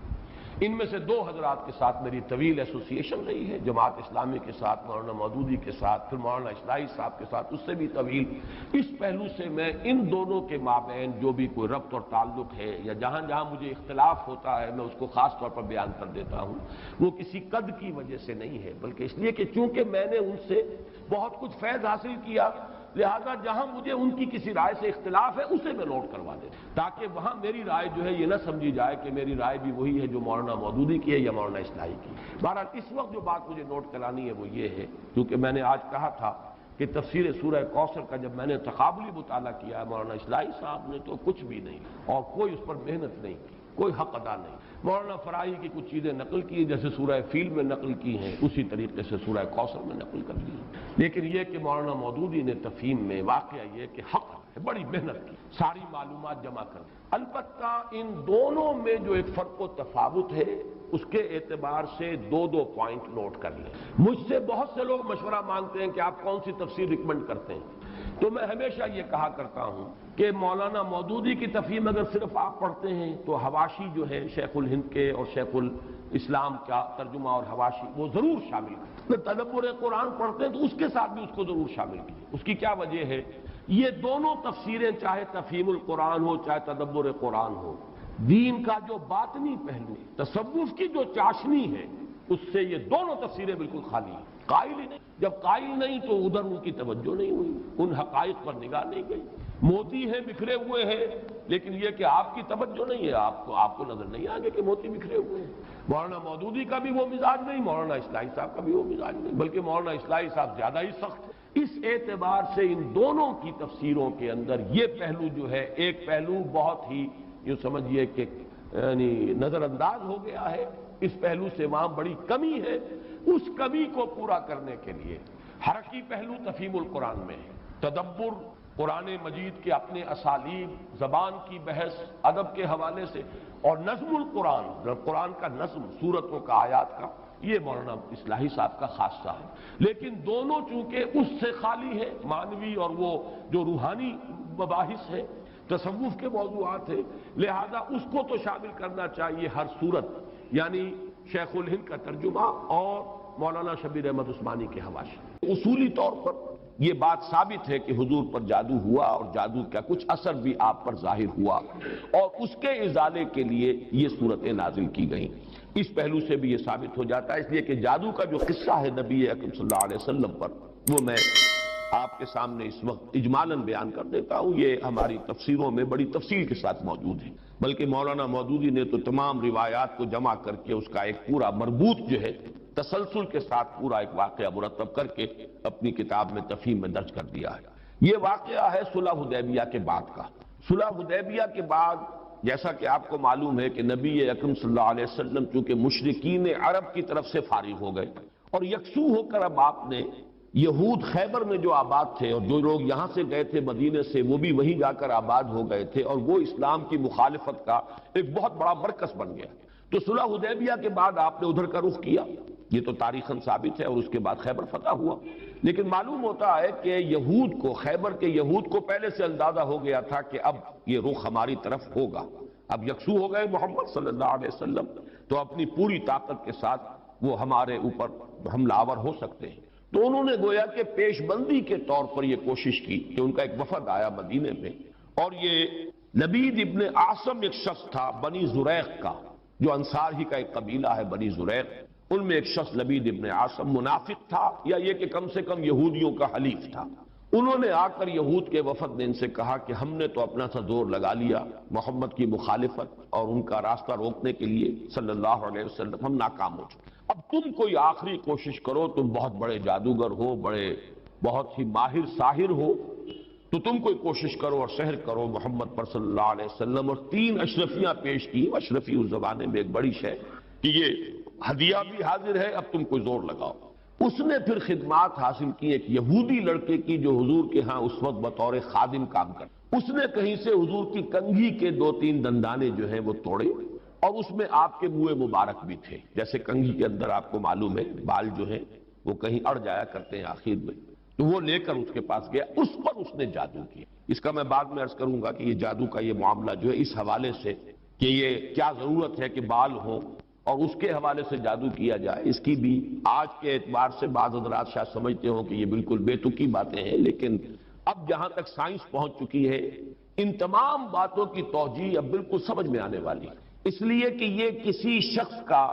ان میں سے 2 حضرات کے ساتھ میری طویل ایسوسیشن رہی ہے، جماعت اسلامی کے ساتھ مولانا مودودی کے ساتھ، پھر مولانا اصلاحی صاحب کے ساتھ اس سے بھی طویل. اس پہلو سے میں ان دونوں کے مابین جو بھی کوئی ربط اور تعلق ہے یا جہاں جہاں مجھے اختلاف ہوتا ہے میں اس کو خاص طور پر بیان کر دیتا ہوں. وہ کسی قد کی وجہ سے نہیں ہے، بلکہ اس لیے کہ چونکہ میں نے ان سے بہت کچھ فیض حاصل کیا، لہذا جہاں مجھے ان کی کسی رائے سے اختلاف ہے اسے میں نوٹ کروا دیتا تاکہ وہاں میری رائے جو ہے یہ نہ سمجھی جائے کہ میری رائے بھی وہی ہے جو مولانا مودودی کی ہے یا مولانا اصلاحی کی. بہرحال اس وقت جو بات مجھے نوٹ کرانی ہے وہ یہ ہے، کیونکہ میں نے آج کہا تھا کہ تفسیر سورہ کوثر کا جب میں نے تقابلی مطالعہ کیا ہے مولانا اصلاحی صاحب نے تو کچھ بھی نہیں اور کوئی اس پر محنت نہیں کی، کوئی حق ادا نہیں. مولانا فراہی کی کچھ چیزیں نقل کی جیسے سورہ فیل میں نقل کی ہیں، اسی طریقے سے سورہ کوثر میں نقل کر دی. لیکن یہ کہ مولانا مودودی نے تفہیم میں واقعہ یہ کہ حق ہے، بڑی محنت کی، ساری معلومات جمع کر دی. البتہ ان دونوں میں جو ایک فرق و تفاوت ہے اس کے اعتبار سے 2 پوائنٹ نوٹ کر لیں. مجھ سے بہت سے لوگ مشورہ مانگتے ہیں کہ آپ کون سی تفسیر ریکمنڈ کرتے ہیں، تو میں ہمیشہ یہ کہا کرتا ہوں کہ مولانا مودودی کی تفہیم اگر صرف آپ پڑھتے ہیں تو حواشی جو ہے شیخ الہند کے اور شیخ الاسلام کا ترجمہ اور حواشی وہ ضرور شامل کریں. تدبر قرآن پڑھتے ہیں تو اس کے ساتھ بھی اس کو ضرور شامل کیجیے. اس کی کیا وجہ ہے؟ یہ دونوں تفسیریں چاہے تفہیم القرآن ہو چاہے تدبر قرآن ہو، دین کا جو باطنی پہلو، تصوف کی جو چاشنی ہے، اس سے یہ دونوں تفسیریں بالکل خالی ہیں. قائل ہی نہیں. جب قائل نہیں تو ادھر ان کی توجہ نہیں ہوئی، ان حقائق پر نگاہ نہیں گئی. موتی ہیں، بکھرے ہوئے ہیں، لیکن یہ کہ آپ کی توجہ نہیں ہے، آپ کو نظر نہیں آگے کہ موتی بکھرے ہوئے ہیں. مولانا مودودی کا بھی وہ مزاج نہیں، مولانا اصلاحی صاحب کا بھی وہ مزاج نہیں، بلکہ مولانا اصلاحی صاحب زیادہ ہی سخت ہے. اس اعتبار سے ان دونوں کی تفسیروں کے اندر یہ پہلو جو ہے، ایک پہلو بہت ہی یہ سمجھیے کہ یعنی نظر انداز ہو گیا ہے. اس پہلو سے وہاں بڑی کمی ہے. اس کمی کو پورا کرنے کے لیے حرکی پہلو تفہیم القرآن میں ہے، تدبر قرآن مجید کے اپنے اسالیب، زبان کی بحث، ادب کے حوالے سے، اور نظم القرآن، قرآن کا نظم، سورتوں کا، آیات کا، یہ مولانا اصلاحی صاحب کا خاصہ ہے. لیکن دونوں چونکہ اس سے خالی ہے، مانوی اور وہ جو روحانی مباحث ہے، تصوف کے موضوعات ہیں، لہذا اس کو تو شامل کرنا چاہیے ہر صورت. یعنی شیخ الہند کا ترجمہ اور مولانا شبیر احمد عثمانی کے حواشی. اصولی طور پر یہ بات ثابت ہے کہ حضور پر جادو ہوا اور جادو کا کچھ اثر بھی آپ پر ظاہر ہوا اور اس کے ازالے کے لیے یہ صورتیں نازل کی گئیں. اس پہلو سے بھی یہ ثابت ہو جاتا ہے. اس لیے کہ جادو کا جو قصہ ہے نبی اکرم صلی اللہ علیہ وسلم پر وہ میں آپ کے سامنے اس وقت اجمالاً بیان کر دیتا ہوں. یہ ہماری تفسیروں میں بڑی تفصیل کے ساتھ موجود ہے، بلکہ مولانا مودودی نے تو تمام روایات کو جمع کر کے اس کا ایک پورا مربوط جو ہے تسلسل کے ساتھ پورا ایک واقعہ مرتب کر کے اپنی کتاب میں تفہیم میں درج کر دیا ہے. یہ واقعہ ہے صلح حدیبیہ کے بعد کا. صلح حدیبیہ کے بعد جیسا کہ آپ کو معلوم ہے کہ نبی اکرم صلی اللہ علیہ وسلم چونکہ مشرکین عرب کی طرف سے فارغ ہو گئے اور یکسو ہو کر اب آپ نے یہود خیبر میں جو آباد تھے اور جو لوگ یہاں سے گئے تھے مدینے سے وہ بھی وہیں جا کر آباد ہو گئے تھے، اور وہ اسلام کی مخالفت کا ایک بہت بڑا مرکز بن گیا۔ تو صلح حدیبیہ کے بعد آپ نے ادھر کا رخ کیا، یہ تو تاریخاً ثابت ہے، اور اس کے بعد خیبر فتح ہوا۔ لیکن معلوم ہوتا ہے کہ یہود کو، خیبر کے یہود کو پہلے سے اندازہ ہو گیا تھا کہ اب یہ رخ ہماری طرف ہوگا، اب یکسو ہو گئے محمد صلی اللہ علیہ وسلم، تو اپنی پوری طاقت کے ساتھ وہ ہمارے اوپر حملہ آور ہو سکتے ہیں۔ تو انہوں نے گویا کہ پیش بندی کے طور پر یہ کوشش کی کہ ان کا ایک وفد آیا مدینے میں، اور یہ لبید ابن عاصم ایک شخص تھا بنی زریق کا، جو انصار ہی کا ایک قبیلہ ہے بنی زریق، ان میں ایک شخص لبید ابن عاصم منافق تھا، یا یہ کہ کم سے کم یہودیوں کا حلیف تھا۔ انہوں نے آ کر یہود کے وفد نے ان سے کہا کہ ہم نے تو اپنا سا زور لگا لیا محمد کی مخالفت اور ان کا راستہ روکنے کے لیے صلی اللہ علیہ وسلم، ہم ناکام ہو چکے، اب تم کوئی آخری کوشش کرو، تم بہت بڑے جادوگر ہو، بہت ہی ماہر ساحر ہو، تو تم کوئی کوشش کرو اور سحر کرو محمد پر صلی اللہ علیہ وسلم۔ اور 3 اشرفیاں پیش کی، اشرفی اس زمانے میں ایک بڑی شے کہ یہ ہدیہ بھی حاضر ہے، اب تم کوئی زور لگاؤ۔ اس نے پھر خدمات حاصل کی ایک یہودی لڑکے کی جو حضور کے ہاں اس وقت بطور خادم کام کرتا، اس نے کہیں سے حضور کی کنگھی کے 2-3 دندانے جو ہیں وہ توڑے، اور اس میں آپ کے منہ مبارک بھی تھے، جیسے کنگھی کے اندر آپ کو معلوم ہے بال جو ہیں وہ کہیں اڑ جایا کرتے ہیں آخر میں، تو وہ لے کر اس کے پاس گیا، اس پر اس نے جادو کیا۔ اس کا میں بعد میں عرض کروں گا کہ یہ جادو کا یہ معاملہ جو ہے اس حوالے سے کہ یہ کیا ضرورت ہے کہ بال ہوں اور اس کے حوالے سے جادو کیا جائے، اس کی بھی آج کے اعتبار سے بعض حضرات شاید سمجھتے ہوں کہ یہ بالکل بے تکی باتیں ہیں، لیکن اب جہاں تک سائنس پہنچ چکی ہے ان تمام باتوں کی توجیہ اب بالکل سمجھ میں آنے والی ہے، اس لیے کہ یہ کسی شخص کا،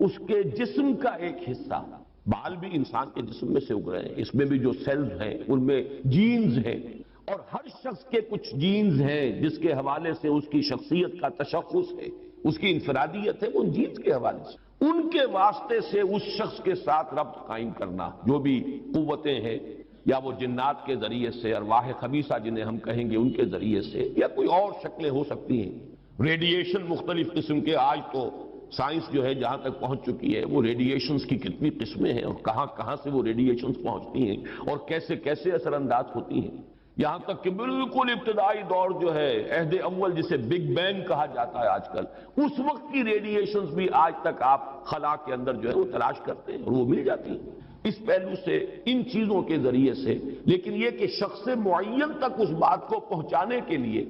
اس کے جسم کا ایک حصہ، بال بھی انسان کے جسم میں سے اگ رہے ہیں، اس میں بھی جو سیلز ہیں ان میں جینز ہیں، اور ہر شخص کے کچھ جینز ہیں جس کے حوالے سے اس کی شخصیت کا تشخص ہے، اس کی انفرادیت ہے، وہ ان جینز کے حوالے سے، ان کے واسطے سے اس شخص کے ساتھ ربط قائم کرنا، جو بھی قوتیں ہیں، یا وہ جنات کے ذریعے سے، ارواح خبیثہ جنہیں ہم کہیں گے ان کے ذریعے سے، یا کوئی اور شکلیں ہو سکتی ہیں، ریڈیشن مختلف قسم کے، آج تو سائنس جو ہے جہاں تک پہنچ چکی ہے وہ ریڈیشنز کی کتنی قسمیں ہیں اور کہاں کہاں سے وہ ریڈیشنز پہنچتی ہیں اور کیسے کیسے اثر انداز ہوتی ہیں، یہاں تک کہ بالکل ابتدائی دور جو ہے عہد اول جسے بگ بینگ کہا جاتا ہے آج کل، اس وقت کی ریڈیشنز بھی آج تک آپ خلا کے اندر جو ہے وہ تلاش کرتے ہیں اور وہ مل جاتی ہیں، اس پہلو سے ان چیزوں کے ذریعے سے۔ لیکن یہ کہ شخص معین تک اس بات کو پہنچانے کے لیے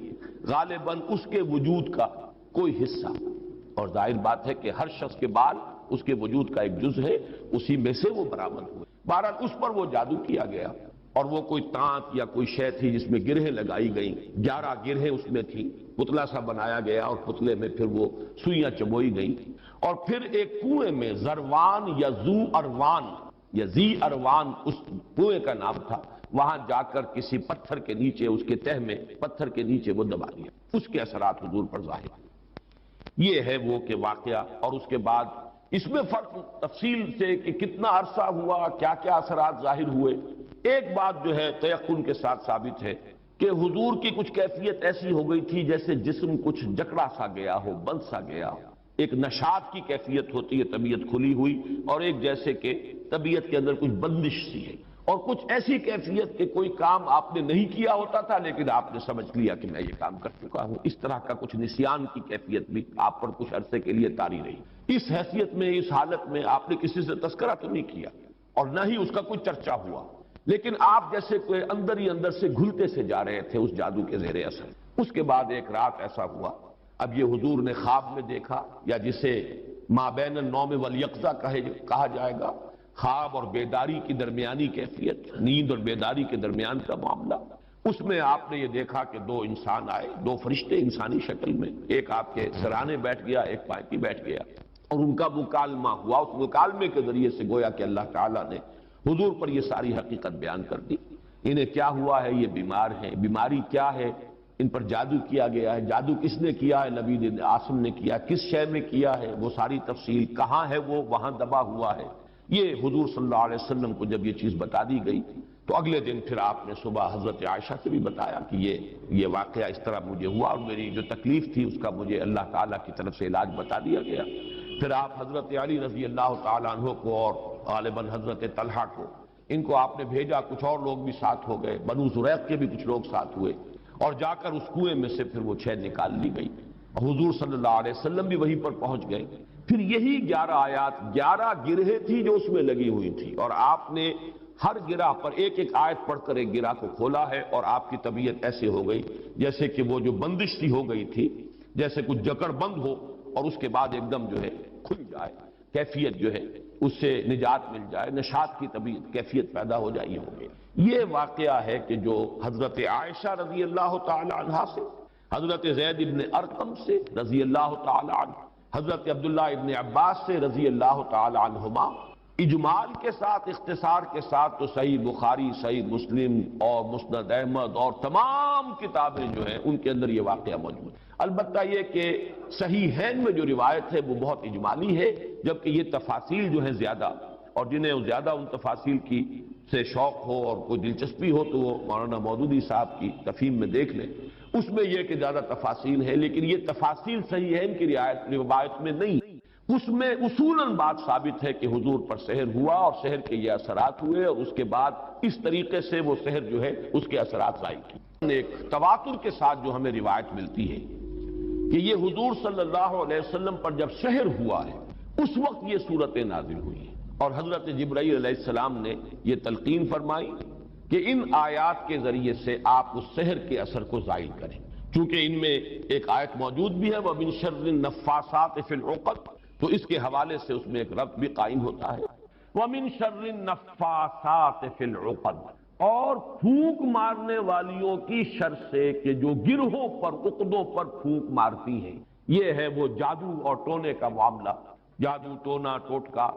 غالباً اس کے وجود کا کوئی حصہ، اور ظاہر بات ہے کہ ہر شخص کے بال اس کے وجود کا ایک جز ہے، اسی میں سے وہ برآمد ہوئے، بہرحال اس پر وہ جادو کیا گیا، اور وہ کوئی تانت یا کوئی شے تھی جس میں گرہیں لگائی گئیں، 11 گرہیں اس میں تھیں، پتلا سا بنایا گیا اور پتلے میں پھر وہ سوئیاں چبوئی گئیں، اور پھر ایک کنویں میں زروان یا زو اروان یا زی اروان اس کنویں کا نام تھا، وہاں جا کر کسی پتھر کے نیچے، اس کے تہ میں پتھر کے نیچے وہ دبا دیا، اس کے اثرات حضور پر ظاہر ہوئے۔ یہ ہے وہ کہ واقعہ، اور اس کے بعد اس میں فرق تفصیل سے کہ کتنا عرصہ ہوا، کیا کیا اثرات ظاہر ہوئے۔ ایک بات جو ہے تیقن کے ساتھ ثابت ہے کہ حضور کی کچھ کیفیت ایسی ہو گئی تھی جیسے جسم کچھ جکڑا سا گیا ہو، بند سا گیا ہو، ایک نشاط کی کیفیت ہوتی ہے، طبیعت کھلی ہوئی، اور ایک جیسے کہ طبیعت کے اندر کچھ بندش سی ہے، اور کچھ ایسی کیفیت کہ کوئی کام آپ نے نہیں کیا ہوتا تھا لیکن آپ نے سمجھ لیا کہ میں یہ کام کر چکا ہوں، اس طرح کا کچھ نسیان کی کیفیت بھی آپ پر کچھ عرصے کے لیے طاری رہی۔ اس حیثیت میں، اس حالت میں آپ نے کسی سے تذکرہ تو نہیں کیا اور نہ ہی اس کا کوئی چرچا ہوا، لیکن آپ جیسے کوئی اندر ہی اندر سے گھلتے سے جا رہے تھے اس جادو کے زیر اثر۔ اس کے بعد ایک رات ایسا ہوا، اب یہ حضور نے خواب میں دیکھا، یا جسے ما بین النوم والیقظہ کہا جائے گا، خواب اور بیداری کی درمیانی کیفیت، نیند اور بیداری کے درمیان کا معاملہ، اس میں آپ نے یہ دیکھا کہ 2 انسان آئے، 2 فرشتے انسانی شکل میں، ایک آپ کے سرانے بیٹھ گیا، ایک پائیں پہ بیٹھ گیا، اور ان کا مکالمہ ہوا، اس مکالمے کے ذریعے سے گویا کہ اللہ تعالیٰ نے حضور پر یہ ساری حقیقت بیان کر دی، انہیں کیا ہوا ہے، یہ بیمار ہیں، بیماری کیا ہے، ان پر جادو کیا گیا ہے، جادو کس نے کیا ہے، لبید بن عاصم نے کیا، کس شے میں کیا ہے، وہ ساری تفصیل، کہاں ہے وہ وہاں دبا ہوا ہے۔ یہ حضور صلی اللہ علیہ وسلم کو جب یہ چیز بتا دی گئی تو اگلے دن پھر آپ نے صبح حضرت عائشہ سے بھی بتایا کہ یہ واقعہ اس طرح مجھے ہوا، اور میری جو تکلیف تھی اس کا مجھے اللہ تعالیٰ کی طرف سے علاج بتا دیا گیا۔ پھر آپ حضرت علی رضی اللہ تعالیٰ عنہ کو اور غالباً حضرت طلحہ کو ان کو آپ نے بھیجا، کچھ اور لوگ بھی ساتھ ہو گئے، بنو زریق کے بھی کچھ لوگ ساتھ ہوئے، اور جا کر اس کنویں میں سے پھر وہ 6 نکال لی گئی۔ حضور صلی اللہ علیہ وسلم بھی وہیں پر پہنچ گئے۔ پھر یہی 11 آیات، 11 گرہیں تھی جو اس میں لگی ہوئی تھی، اور آپ نے ہر گرہ پر ایک ایک آیت پڑھ کر ایک گرہ کو کھولا ہے، اور آپ کی طبیعت ایسے ہو گئی جیسے کہ وہ جو بندش تھی ہو گئی تھی، جیسے کچھ جکڑ بند ہو اور اس کے بعد ایک دم جو ہے کھل جائے، کیفیت جو ہے اس سے نجات مل جائے، نشاط کی طبیعت کیفیت پیدا ہو جائے، یہ ہو گئی۔ یہ واقعہ ہے کہ جو حضرت عائشہ رضی اللہ تعالی عنہا سے، حضرت زید ابن ارقم سے رضی اللہ تعالی عنہ، حضرت عبداللہ ابن عباس سے رضی اللہ تعالی عنہما، اجمال کے ساتھ، اختصار کے ساتھ تو صحیح بخاری، صحیح مسلم اور مسند احمد اور تمام کتابیں جو ہیں ان کے اندر یہ واقعہ موجود ہے۔ البتہ یہ کہ صحیحین میں جو روایت ہے وہ بہت اجمالی ہے، جبکہ یہ تفاصیل جو ہیں زیادہ، اور جنہیں زیادہ ان تفاصیل کی سے شوق ہو اور کوئی دلچسپی ہو تو وہ مولانا مودودی صاحب کی تفہیم میں دیکھ لیں، اس میں یہ کہ زیادہ تفاصیل ہے، لیکن یہ تفاصیل صحیحین کی روایت میں نہیں، اس میں اصولاً بات ثابت ہے کہ حضور پر سحر ہوا اور سحر کے یہ اثرات ہوئے، اور اس کے بعد اس طریقے سے وہ سحر جو ہے اس کے اثرات ظاہر کی۔ ایک تواتر کے ساتھ جو ہمیں روایت ملتی ہے کہ یہ حضور صلی اللہ علیہ وسلم پر جب سحر ہوا ہے اس وقت یہ صورتیں نازل ہوئی ہیں، اور حضرت جبرائیل علیہ السلام نے یہ تلقین فرمائی کہ ان آیات کے ذریعے سے آپ اس سحر کے اثر کو زائل کریں، چونکہ ان میں ایک آیت موجود بھی ہے وَمِن شَرِّ النَّفَّاثَاتِ فِي الْعُقَدِ، تو اس کے حوالے سے اس میں ایک ربط بھی قائم ہوتا ہے، وَمِن شَرِّ النَّفَّاثَاتِ فِي الْعُقَدِ، اور پھونک مارنے والیوں کی شر سے کہ جو گرہوں پر، عقدوں پر پھونک مارتی ہیں۔ یہ ہے وہ جادو اور ٹونے کا معاملہ، جادو، ٹونا، ٹوٹکا۔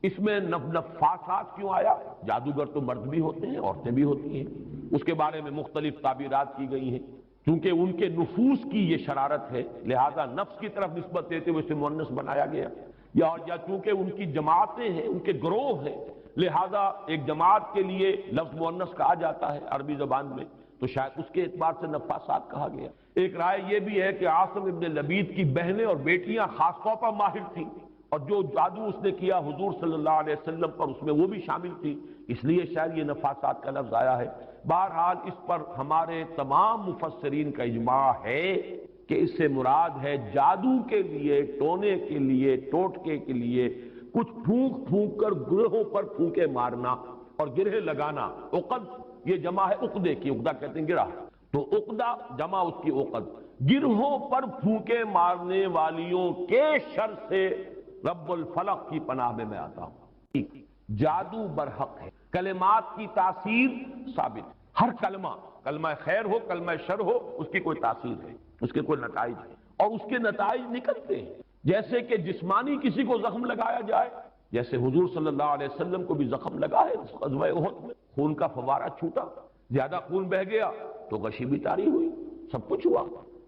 اس میں نفاسات کیوں آیا؟ جادوگر تو مرد بھی ہوتے ہیں، عورتیں بھی ہوتی ہیں، اس کے بارے میں مختلف تعبیرات کی گئی ہیں، چونکہ ان کے نفوس کی یہ شرارت ہے، لہذا نفس کی طرف نسبت دیتے ہوئے اسے مؤنث بنایا گیا، یا چونکہ ان کی جماعتیں ہیں، ان کے گروہ ہیں، لہذا ایک جماعت کے لیے لفظ مؤنث کہا جاتا ہے عربی زبان میں، تو شاید اس کے اعتبار سے نفاسات کہا گیا۔ ایک رائے یہ بھی ہے کہ عاصم ابن لبید کی بہنیں اور بیٹیاں خاص طور پر ماہر تھیں، اور جو جادو اس نے کیا حضور صلی اللہ علیہ وسلم پر اس میں وہ بھی شامل تھی، اس لیے شاید یہ نفاسات کا لفظ آیا ہے۔ بہرحال اس پر ہمارے تمام مفسرین کا اجماع ہے کہ اس سے مراد ہے جادو کے لیے، ٹونے کے لیے، ٹوٹکے کے لیے کچھ پھونک پھونک کر گرہوں پر پھونکے مارنا اور گرہ لگانا۔ عقد یہ جمع ہے عقدے کی، عقدہ کہتے ہیں گرہ، تو عقدہ جمع اس کی عقد، گرہوں پر پھونکے مارنے والیوں کے شر سے رب الفلق کی پناہ میں آتا ہوں۔ جادو برحق ہے، کلمات کی تاثیر ثابت ہے، ہر کلمہ خیر ہو، کلمہ شر ہو، اس کی کوئی تاثیر ہے، اس کے کوئی نتائج ہے، اور اس کے نتائج نکلتے ہیں، جیسے کہ جسمانی کسی کو زخم لگایا جائے، جیسے حضور صلی اللہ علیہ وسلم کو بھی زخم لگا ہے غزوہ احد میں، خون کا فوارہ چھوٹا، زیادہ خون بہ گیا تو غشی بھی طاری ہوئی، سب کچھ ہوا،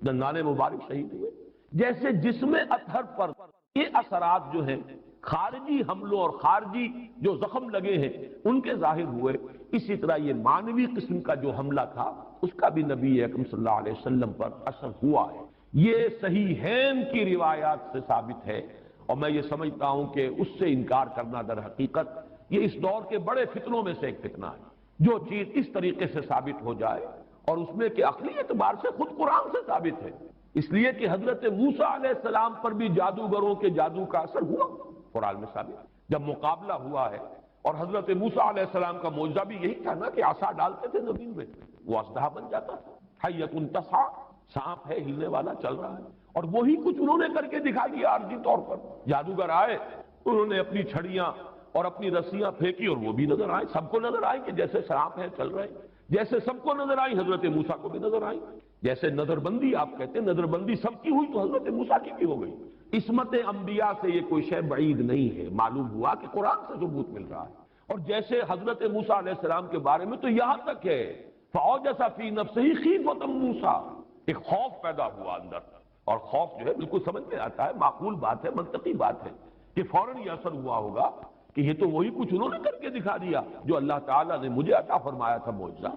دندان مبارک شہید ہوئے۔ جیسے جسم اطہر پر یہ اثرات جو ہیں خارجی حملوں اور خارجی جو زخم لگے ہیں ان کے ظاہر ہوئے، اسی طرح یہ مانوی قسم کا جو حملہ تھا اس کا بھی نبی اکرم صلی اللہ علیہ وسلم پر اثر ہوا ہے۔ یہ صحیحین کی روایات سے ثابت ہے، اور میں یہ سمجھتا ہوں کہ اس سے انکار کرنا در حقیقت یہ اس دور کے بڑے فتنوں میں سے ایک فتنہ ہے۔ جو چیز اس طریقے سے ثابت ہو جائے اور اس میں کہ عقلی اعتبار سے خود قرآن سے ثابت ہے، اس لیے کہ حضرت موسیٰ علیہ السلام پر بھی جادوگروں کے جادو کا اثر ہوا، قرآن میں ثابت، جب مقابلہ ہوا ہے، اور حضرت موسیٰ علیہ السلام کا معجزہ بھی یہی تھا نا کہ عصا ڈالتے تھے زمین میں وہ اژدہا بن جاتا تھا، حیۃ تسعیٰ، سانپ ہے ہلنے والا چل رہا ہے، اور وہی کچھ انہوں نے کر کے دکھا دیا عارضی طور پر۔ جادوگر آئے، انہوں نے اپنی چھڑیاں اور اپنی رسیاں پھینکی اور وہ بھی نظر آئے، سب کو نظر آئی کہ جیسے سانپ ہے چل رہے، جیسے سب کو نظر آئی حضرت موسیٰ کو بھی نظر آئی، جیسے نظر بندی آپ کہتے ہیں، نظر بندی سب کی ہوئی تو حضرت موسیٰ کی بھی ہو گئی۔ عصمت انبیاء سے یہ کوئی شے بعید نہیں ہے، معلوم ہوا کہ قرآن سے ثبوت مل رہا ہے۔ اور جیسے حضرت موسیٰ علیہ السلام کے بارے میں تو یہاں تک ہے فَأَوْجَسَ فِي نَفْسِهِ خِیفَةً مُوسیٰ، ایک خوف پیدا ہوا اندر، اور خوف جو ہے بالکل سمجھ میں آتا ہے، معقول بات ہے، منطقی بات ہے کہ فوراً یہ اثر ہوا ہوگا کہ یہ تو وہی کچھ انہوں نے کر کے دکھا دیا جو اللہ تعالیٰ نے مجھے عطا فرمایا تھا معجزہ،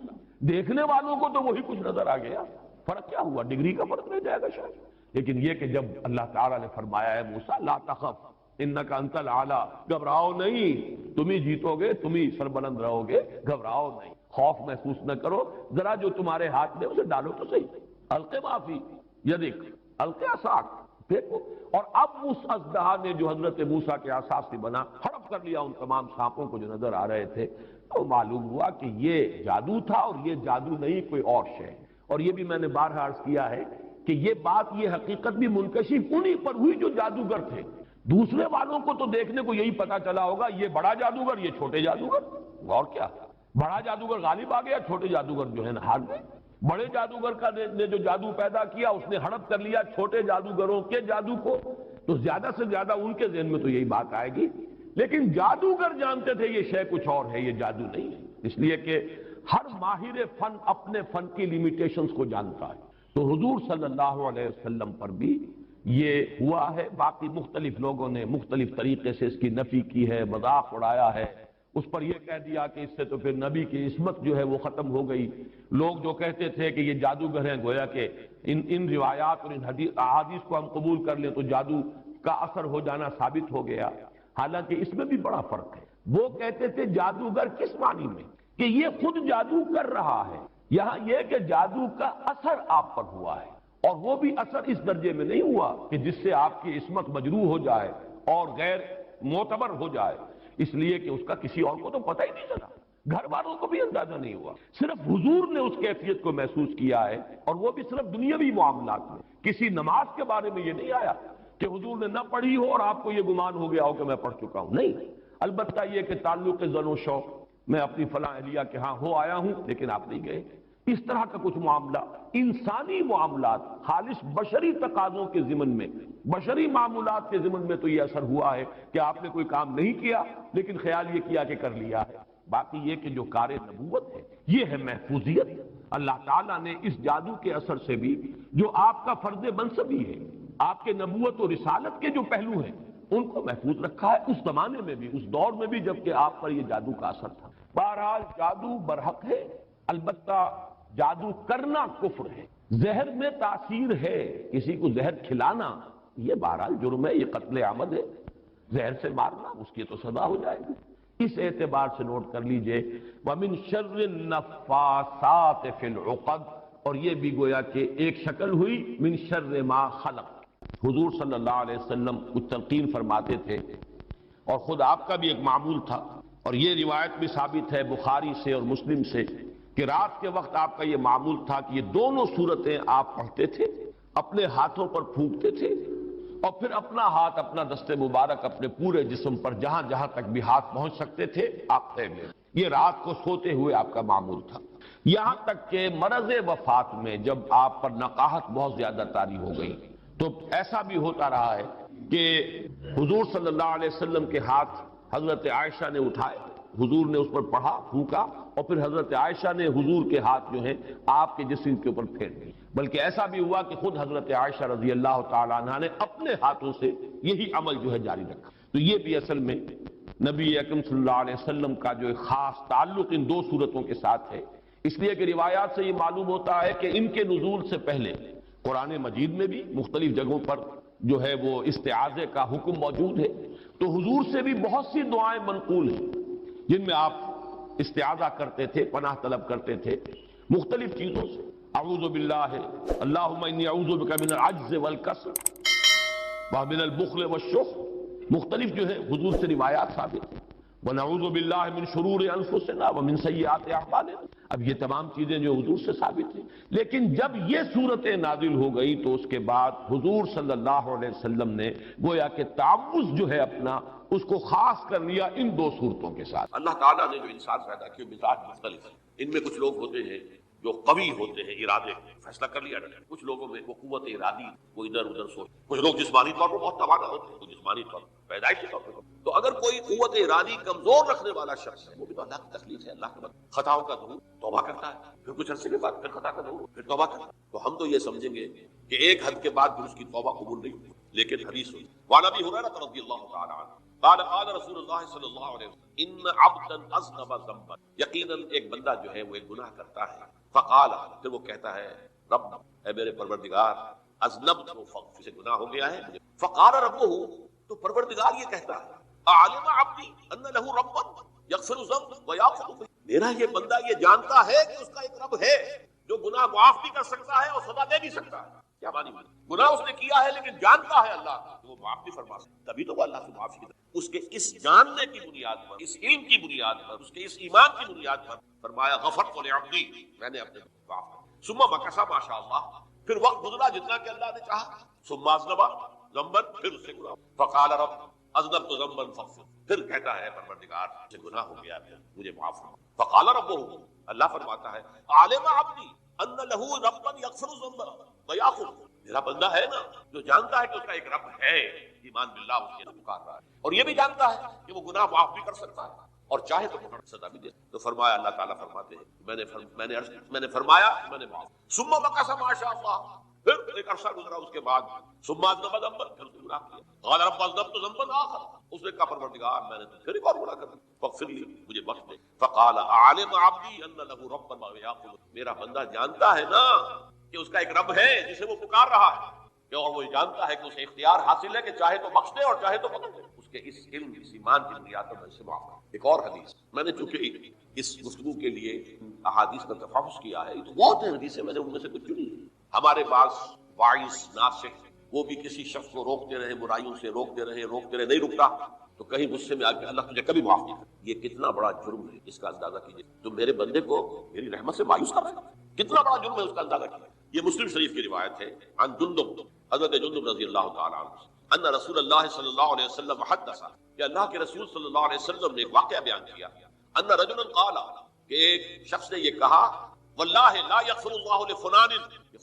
دیکھنے والوں کو تو وہی کچھ نظر آ گیا، فرق کیا ہوا؟ ڈگری کا فرق رہ جائے گا شاید، لیکن یہ کہ جب اللہ تعالیٰ نے فرمایا ہے موسیٰ لا تخف انکا انت الاعلی، گھبراؤ نہیں، تم ہی جیتو گے، تم ہی سربلند رہو گے، گھبراؤ نہیں، خوف محسوس نہ کرو، ذرا جو تمہارے ہاتھ میں اسے ڈالو تو صحیح، القی ما فی یدک، القی عصاک، پھینکو۔ اور اب اس اژدہا نے جو حضرت موسیٰ کے عصا سے بنا ہڑپ کر لیا ان تمام سانپوں کو جو نظر آ رہے تھے، تو معلوم ہوا کہ یہ جادو تھا، اور یہ جادو نہیں کوئی اور شے۔ اور یہ بھی میں نے بارہا عرض کیا ہے کہ یہ بات، یہ حقیقت بھی منکشف انہی پر ہوئی جو جادوگر تھے۔ دوسرے والوں کو تو دیکھنے کو یہی پتا چلا ہوگا یہ بڑا جادوگر، یہ چھوٹے جادوگر، اور کیا، بڑا جادوگر غالب آ گیا، چھوٹے جادوگر جو ہے نا ہار گئے۔ بڑے جادوگر کا نے جو جادو پیدا کیا اس نے ہڑپ کر لیا چھوٹے جادوگروں کے جادو کو، تو زیادہ سے زیادہ ان کے ذہن میں تو یہی بات آئے گی۔ لیکن جادوگر جانتے تھے یہ شے کچھ اور ہے، یہ جادو نہیں ہے، اس لیے کہ ہر ماہر فن اپنے فن کی لیمیٹیشنز کو جانتا ہے۔ تو حضور صلی اللہ علیہ وسلم پر بھی یہ ہوا ہے۔ باقی مختلف لوگوں نے مختلف طریقے سے اس کی نفی کی ہے، مذاق اڑایا ہے، اس پر یہ کہہ دیا کہ اس سے تو پھر نبی کی عصمت جو ہے وہ ختم ہو گئی۔ لوگ جو کہتے تھے کہ یہ جادوگر ہیں، گویا کہ ان روایات اور ان احادیث کو ہم قبول کر لیں تو جادو کا اثر ہو جانا ثابت ہو گیا۔ حالانکہ اس میں بھی بڑا فرق ہے۔ وہ کہتے تھے جادوگر کس معنی میں کہ یہ خود جادو کر رہا ہے، یہاں یہ کہ جادو کا اثر آپ پر ہوا ہے، اور وہ بھی اثر اس درجے میں نہیں ہوا کہ جس سے آپ کی عصمت مجروح ہو جائے اور غیر معتبر ہو جائے، اس لیے کہ اس کا کسی اور کو تو پتہ ہی نہیں چلا، گھر والوں کو بھی اندازہ نہیں ہوا، صرف حضور نے اس کیفیت کو محسوس کیا ہے، اور وہ بھی صرف دنیاوی معاملات میں۔ کسی نماز کے بارے میں یہ نہیں آیا کہ حضور نے نہ پڑھی ہو اور آپ کو یہ گمان ہو گیا ہو کہ میں پڑھ چکا ہوں، نہیں، البتہ یہ کہ تعلق زن و شوق، میں اپنی فلاں اہلیہ کے ہاں ہو آیا ہوں لیکن آپ نہیں گئے، اس طرح کا کچھ معاملہ، انسانی معاملات، خالص بشری تقاضوں کے ضمن میں، بشری معمولات کے ضمن میں تو یہ اثر ہوا ہے کہ آپ نے کوئی کام نہیں کیا لیکن خیال یہ کیا کہ کر لیا ہے۔ باقی یہ کہ جو کار نبوت ہے یہ ہے محفوظیت۔ اللہ تعالیٰ نے اس جادو کے اثر سے بھی جو آپ کا فرض منصبی ہے، آپ کے نبوت و رسالت کے جو پہلو ہیں، ان کو محفوظ رکھا ہے، اس زمانے میں بھی، اس دور میں بھی جبکہ آپ پر یہ جادو کا اثر تھا۔ بہرحال جادو برحق ہے، البتہ جادو کرنا کفر ہے، زہر میں تاثیر ہے، کسی کو زہر کھلانا یہ بہرحال جرم ہے، یہ قتل عمد ہے، زہر سے مارنا اس کی تو سزا ہو جائے گی۔ اس اعتبار سے نوٹ کر لیجئے وَمِن شَرِّ النَّفَّاثَاتِ فِي الْعُقَدِ، اور یہ بھی گویا کہ ایک شکل ہوئی من شر ما خلق۔ حضور صلی اللہ علیہ وسلم کچھ تلقین فرماتے تھے، اور خود آپ کا بھی ایک معمول تھا، اور یہ روایت بھی ثابت ہے بخاری سے اور مسلم سے کہ رات کے وقت آپ کا یہ معمول تھا کہ یہ دونوں صورتیں آپ پڑھتے تھے، اپنے ہاتھوں پر پھونکتے تھے، اور پھر اپنا ہاتھ، اپنا دست مبارک اپنے پورے جسم پر جہاں جہاں تک بھی ہاتھ پہنچ سکتے تھے آپ پھیلے۔ یہ رات کو سوتے ہوئے آپ کا معمول تھا، یہاں تک کہ مرض وفات میں جب آپ پر نقاہت بہت زیادہ طاری ہو گئی تو ایسا بھی ہوتا رہا ہے کہ حضور صلی اللہ علیہ وسلم کے ہاتھ حضرت عائشہ نے اٹھائے، حضور نے اس پر پڑھا، پھونکا، اور پھر حضرت عائشہ نے حضور کے ہاتھ جو ہیں آپ کے جسم کے اوپر پھیر دی، بلکہ ایسا بھی ہوا کہ خود حضرت عائشہ رضی اللہ تعالیٰ عنہ نے اپنے ہاتھوں سے یہی عمل جو ہے جاری رکھا۔ تو یہ بھی اصل میں نبی اکرم صلی اللہ علیہ وسلم کا جو ایک خاص تعلق ان دو صورتوں کے ساتھ ہے، اس لیے کہ روایات سے یہ معلوم ہوتا ہے کہ ان کے نزول سے پہلے قرآن مجید میں بھی مختلف جگہوں پر جو ہے وہ استعاذے کا حکم موجود ہے، تو حضور سے بھی بہت سی دعائیں منقول ہیں جن میں آپ استعاذہ کرتے تھے، پناہ طلب کرتے تھے مختلف چیزوں سے۔ اعوذ باللہ، اللہم انی اعوذ بک من العجز والکسل ومن البخل والشح، مختلف جو ہے حضور سے روایات ثابت ہیں۔ ونعوذ باللہ من شرور انفسنا ومن سیئات اعمالنا، اب یہ تمام چیزیں جو حضور سے ثابت ہیں، لیکن جب یہ صورتیں نازل ہو گئی تو اس کے بعد حضور صلی اللہ علیہ وسلم نے گویا کہ تعوذ جو ہے اپنا اس کو خاص کر لیا ان دو صورتوں کے ساتھ۔ اللہ تعالیٰ نے جو انسان پیدا کیے مزاج مختلف ہیں، ان میں کچھ لوگ ہوتے ہیں جو قوی ہوتے ہیں، ارادے فیصلہ کر لیا جاتا ہے، کچھ لوگوں میں وہ قوت ارادی، وہ ادھر ادھر سوچ، کچھ لوگ جسمانی طور پر بہت توانا ہوتے ہیں، وہ جسمانی طور پر پیدائشی طور پر۔ تو اگر کوئی قوت ارادی کمزور رکھنے والا شخص ہے، وہ بھی تو اللہ کی تخلیق ہے، اللہ کے بعد خطاؤں کا ظہور، توبہ کرتا ہے، پھر کچھ عرصے کے بعد پھر خطا کا ظہور، پھر توبہ کرتا ہے، تو ہم تو یہ سمجھیں گے کہ ایک حد کے بعد پھر اس کی توبہ قبول نہیں ہوتی، لیکن حدیث ہوئی وعن ابی ہریرہ رضی اللہ تعالی عنہ قال قال رسول اللہ صلی اللہ علیہ وسلم ان عبدا اذنب ذنبا، یقیناً ایک بندہ جو ہے وہ ایک گناہ کرتا ہے، فقال، پھر وہ کہتا ہے رب، اے میرے پروردگار، اذنبت فغفر، سے گناہ ہو گیا ہے، فقال ربہ، تو پروردگار یہ کہتا ہے عالم عبدی ان لہ ربا یغفر الذنب ویأخذ، میرا یہ بندہ یہ جانتا ہے کہ اس کا ایک رب ہے جو گناہ معاف بھی کر سکتا ہے اور سزا دے بھی سکتا ہے. کیا معنی ہے؟ گناہ اس نے کیا ہے لیکن جانتا ہے اللہ کہ وہ معاف بھی فرما سکتا، تبھی تو وہ اللہ سے معافی کرتا. اس کے اس جاننے کی بنیاد پر، اس علم کی بنیاد پر، اس کے اس ایمان کی بنیاد پر فرمایا غفرت لعبدی، میں نے اپنے معاف کر. ثم مکث ما شاء اللہ، پھر وقت گزرا جتنا کہ اللہ نے چاہا. ثم اذنب ذنبا، پھر اس سے گناہ. فقال رب اذنبت ذنبا فاغفر، پھر کہتا ہے پروردگار سے گناہ ہو گیا ہے مجھے معاف فرما. فقال ربہ، اللہ فرماتا ہے عالم عبدی ان لہ ربا یغفر الذنب ویأخذ، میرا بندہ ہے نا جو جانتا ہے کہ اس کا ایک رب ہے، ایمان باللہ اس کے پکار رہا ہے، اور یہ بھی جانتا ہے کہ وہ گناہ معاف بھی کر سکتا ہے اور چاہے تو پکڑ سزا بھی دے. تو فرمایا اللہ تعالیٰ فرماتے ہیں میں نے فرمایا میں نے معاف. ثم مکث ما شاء اللہ، پھر ایک عرصہ گزرا اس کے بعد. ثم اذنب ذنبا، پھر اس نے گناہ کیا. قال رب اذنبت ذنبا آخر، اس نے کہا پروردگار میں نے پھر ایک اور گناہ کر دیا، فاغفر لی، مجھے بخش دے. فقال عالم عبدی ان لہ ربا ویأخذ، میرا بندہ جانتا ہے نا کہ اس کا ایک رب ہے جسے وہ پکار رہا ہے، اور وہ جانتا ہے کہ اسے اختیار حاصل ہے کہ چاہے تو بخش دے اور چاہے تو پکڑ دے. اس کے اس علم اس ایمان کی بنیاد پر میں اسے معاف کروں. ایک اور حدیث میں نے چونکہ اس گفتگو کے لیے احادیث کا تفحص کیا ہے تو بہت ہیں حدیثیں، میں نے ان میں سے کچھ چنی. ہمارے پاس واعظ ناصح وہ بھی کسی شخص کو روکتے رہے، برائیوں سے روکتے رہے نہیں رکتا تو کہیں غصے میں آ کے اللہ تجھے کبھی معاف نہیں کرے. یہ کتنا بڑا جرم ہے، اس کا اندازہ کیجیے. تم میرے بندے کو میری رحمت سے مایوس کر رہے ہو، کتنا بڑا جرم ہے، اس کا اندازہ کیجیے. یہ مسلم شریف کی روایت ہے عن جندب، حضرت جندب رضی اللہ تعالیٰ عنہ، ان رسول اللہ صلی اللہ علیہ وسلم حدث، کہ اللہ کے رسول صلی اللہ علیہ وسلم نے ایک واقعہ بیان کیا. ان رجلا قال، کہ ایک شخص نے یہ کہا واللہ لا یغفر اللہ لفلان،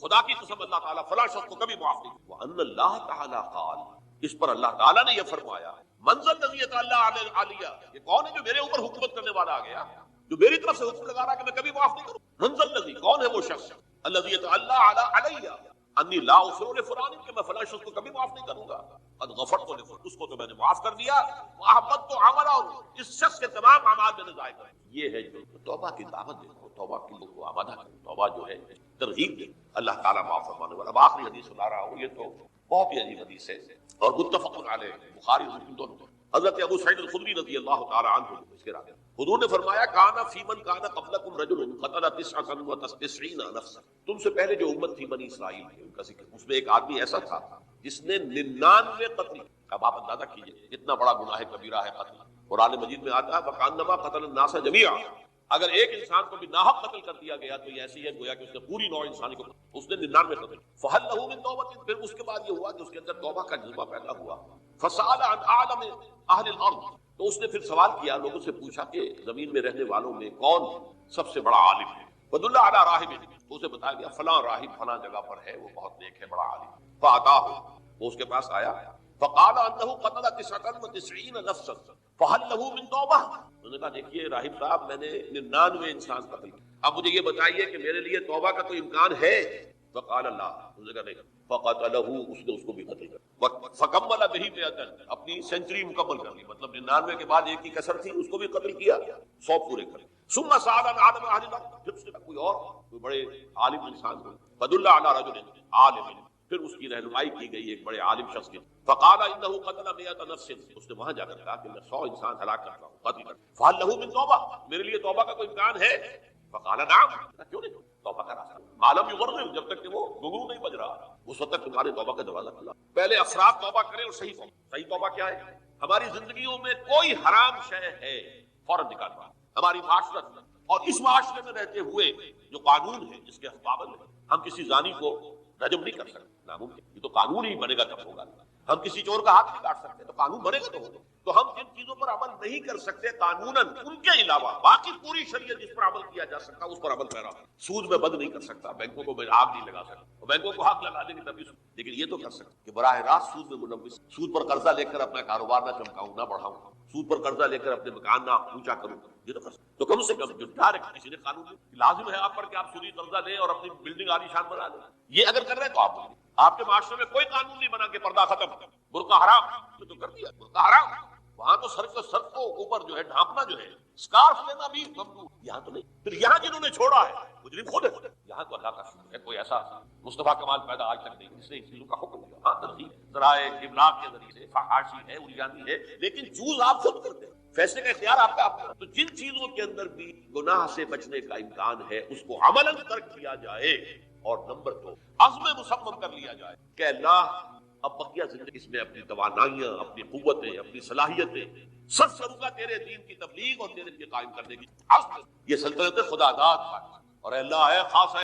خدا کی قسم اللہ تعالیٰ فلاں شخص کو کبھی معاف نہیں. وان اللہ تعالیٰ قال، اس پر اللہ تعالیٰ نے یہ فرمایا منزل الذی یتعالی علیہ، یہ کون ہے جو میرے اوپر حکومت کرنے والا آ گیا، جو میری طرف سے حکم لگا رہا کہ میں کبھی معاف نہیں کروں. منزل الذی، کون ہے وہ شخص، الذی یتعالی علیہ انی لا اغفر لفلان، کہ میں فلاں شخص کو کبھی معاف نہیں کروں گا. قد غفرت لفلان، اس کو تو میں نے معاف کر دیا. واحبطت عملہ، اس شخص کے تمام اعمال میں نے ضائع کر. یہ ہے جو توبہ کی دعوت دیکھو، توبہ کی لوگوں کو آمادہ کرو، توبہ جو ہے ترغیب دے. اللہ تعالیٰ معاف فرمانے والا. اب آخری حدیث سنا رہا ہوں، یہ تو بہت ہی عجیب حدیث ہے اور متفق علیہ، بخاری اور مسلم دونوں. حضرت ابو سعید الخدری رضی اللہ تعالی عنہ اس کے راوی، حضور نے فرمایا کانا فی من کانا قبلکم رجل قتل 99 نفسا، تم سے پہلے جو امت تھی بنی اسرائیل کی، ان کا ذکر، اس میں ایک آدمی ایسا تھا جس نے 99 قتل. اب آپ اندازہ کیجئے کتنا بڑا گناہ کبیرہ ہے قتل. قرآن مجید میں آتا ہے وَكَأَنَّمَا قَتَلَ النَّاسَ جَمِيعًا، اگر ایک انسان کو بھی ناحق قتل کر دیا گیا تو یہ ایسی ہے گویا کہ اس نے پوری نوع انسانی کو، اس نے 99 قتل. فَهَلْ لَهُ مِن تَوْبَةٍ، پھر اس کے بعد یہ ہوا کہ اس کے اندر توبہ کا جذبہ پیدا ہوا. فَسَأَلَ عَنْ أَعْلَمِ أَهْلِ الْأَرْضِ، تو اس نے پھر سوال کیا، لوگوں سے پوچھا کہ زمین میں رہنے والوں میں کون سب سے بڑا عالم ہے. فَدُلَّ عَلَىٰ رَاهِبٍ، تو اسے بتایا گیا فلاں راہب فلاں جگہ پر ہے، وہ بہت نیک ہے، بڑا عالم. فَأَتَاهُ، وہ اس کے پاس آیا. فقال انه قتل 99 نفسا فهل له من توبہ، انہوں نے کہا دیکھیے راہب صاحب میں نے 99 انسان قتل کیے، اب مجھے یہ بتائیے کہ میرے لیے توبہ کا کوئی امکان ہے. فقال اللہ، انہوں نے کہا نہیں. فقتله، اس نے اس کو بھی قتل کیا. فکمل به 100، اپنی سینچری مکمل کر لی، مطلب 99 کے بعد ایک ہی کسر تھی، اس کو بھی قتل کیا، 100 پورے کر. ثم سأل عن عالم اهل الارض، پھر اس نے کہا کوئی بڑے عالم انسان کو. فدل على رجل عالم، پھر اس کی رہنمائی کی گئی ایک بڑے عالم شخص کی. فقال انه قتل 100 نفس، اس نے وہاں جا کر کہا کہ میں 100 انسان ہلاک کرتا ہوں، قتل کرتا ہوں. فهل له من توبہ، میرے لیے توبہ کا کوئی امکان ہے. فقال نعم، کیوں نہیں، توبہ کا راستہ معلوم یغرر، جب تک کہ وہ گھنگرو نہیں بج رہا اس وقت تک تمہارے توبہ کا دروازہ کھلا. پہلے افراد توبہ کریں اور صحیح توبہ. صحیح توبہ کیا ہے؟ ہماری زندگیوں میں کوئی حرام شے ہے فوراً نکالنا. ہماری معاشرت میں اور اس معاشرے میں رہتے ہوئے جو قانون ہے جس کے پابند ہیں، ہم کسی زانی کو رجم نہیں کر سکتے، ناممکن. یہ تو قانون ہی بنے گا تب ہوگا. ہم کسی چور کا ہاتھ نہیں کاٹ سکتے، تو قانون بنے گا تو ہوگا. تو ہم جن چیزوں پر عمل نہیں کر سکتے قانوناً، ان کے علاوہ باقی پوری شریعت جس پر عمل کیا جا سکتا اس پر عمل پیرا. سود میں بند نہیں کر سکتا، بینکوں کو میں آگ نہیں لگا سکتا، بینکوں کو آگ لگا دیں گے تبھی سود. لیکن یہ تو کر سکتے کہ براہ راست سود میں ملوث، سود پر قرضہ لے کر اپنا کاروبار نہ چمکاؤں، نہ بڑھاؤں، سود پر قرضہ لے کر اپنے مکان نہ اونچا کروں، یہ تو کر سکتے. تو کم سے کم جو ڈائریکٹ کسی نے قانون لازم ہے آپ پر کہ آپ سودی قرضہ لیں اور اپنی بلڈنگ عالیشان بنا لیں. یہ اگر کر رہے ہیں تو آپ کے معاشرے میں کوئی قانون نہیں بنا کہ پردہ ختم، برقع حرام، یہ تو کر دیا برقع حرام. وہاں تو سر کو اوپر جو ہے ڈھانپنا جو ہے، اسکارف لینا بھی ممنوع. یہاں تو نہیں. پھر یہاں جنہوں نے چھوڑا ہے مجرم خود ہے. یہاں تو اللہ کا شکر ہے کوئی ایسا مصطفیٰ کمال پیدا آج تک نہیں جس نے اس چیزوں کا حکم دیا. ہاں ترغیب ذرائع ابلاغ کے ذریعے سے فحاشی ہے، اریانی ہے، لیکن چوز آپ خود کرتے ہیں، فیصلے کا اختیار آپ کا ہے۔ تو جن چیزوں کے اندر بھی گناہ سے بچنے کا امکان ہے اس کو عملاً ترک کیا جائے، اور نمبر 2 عزم مصمم کر لیا جائے کہ اللہ اب بقیہ زندگی اس میں اپنی توانائیاں، اپنی قوتیں، اپنی صلاحیتیں سب کروں گا تیرے دین کی تبلیغ اور تیرے دین قائم کرنے کی عزم۔ یہ سلطنت خدا داد کا اور اللہ ہے خاص ہے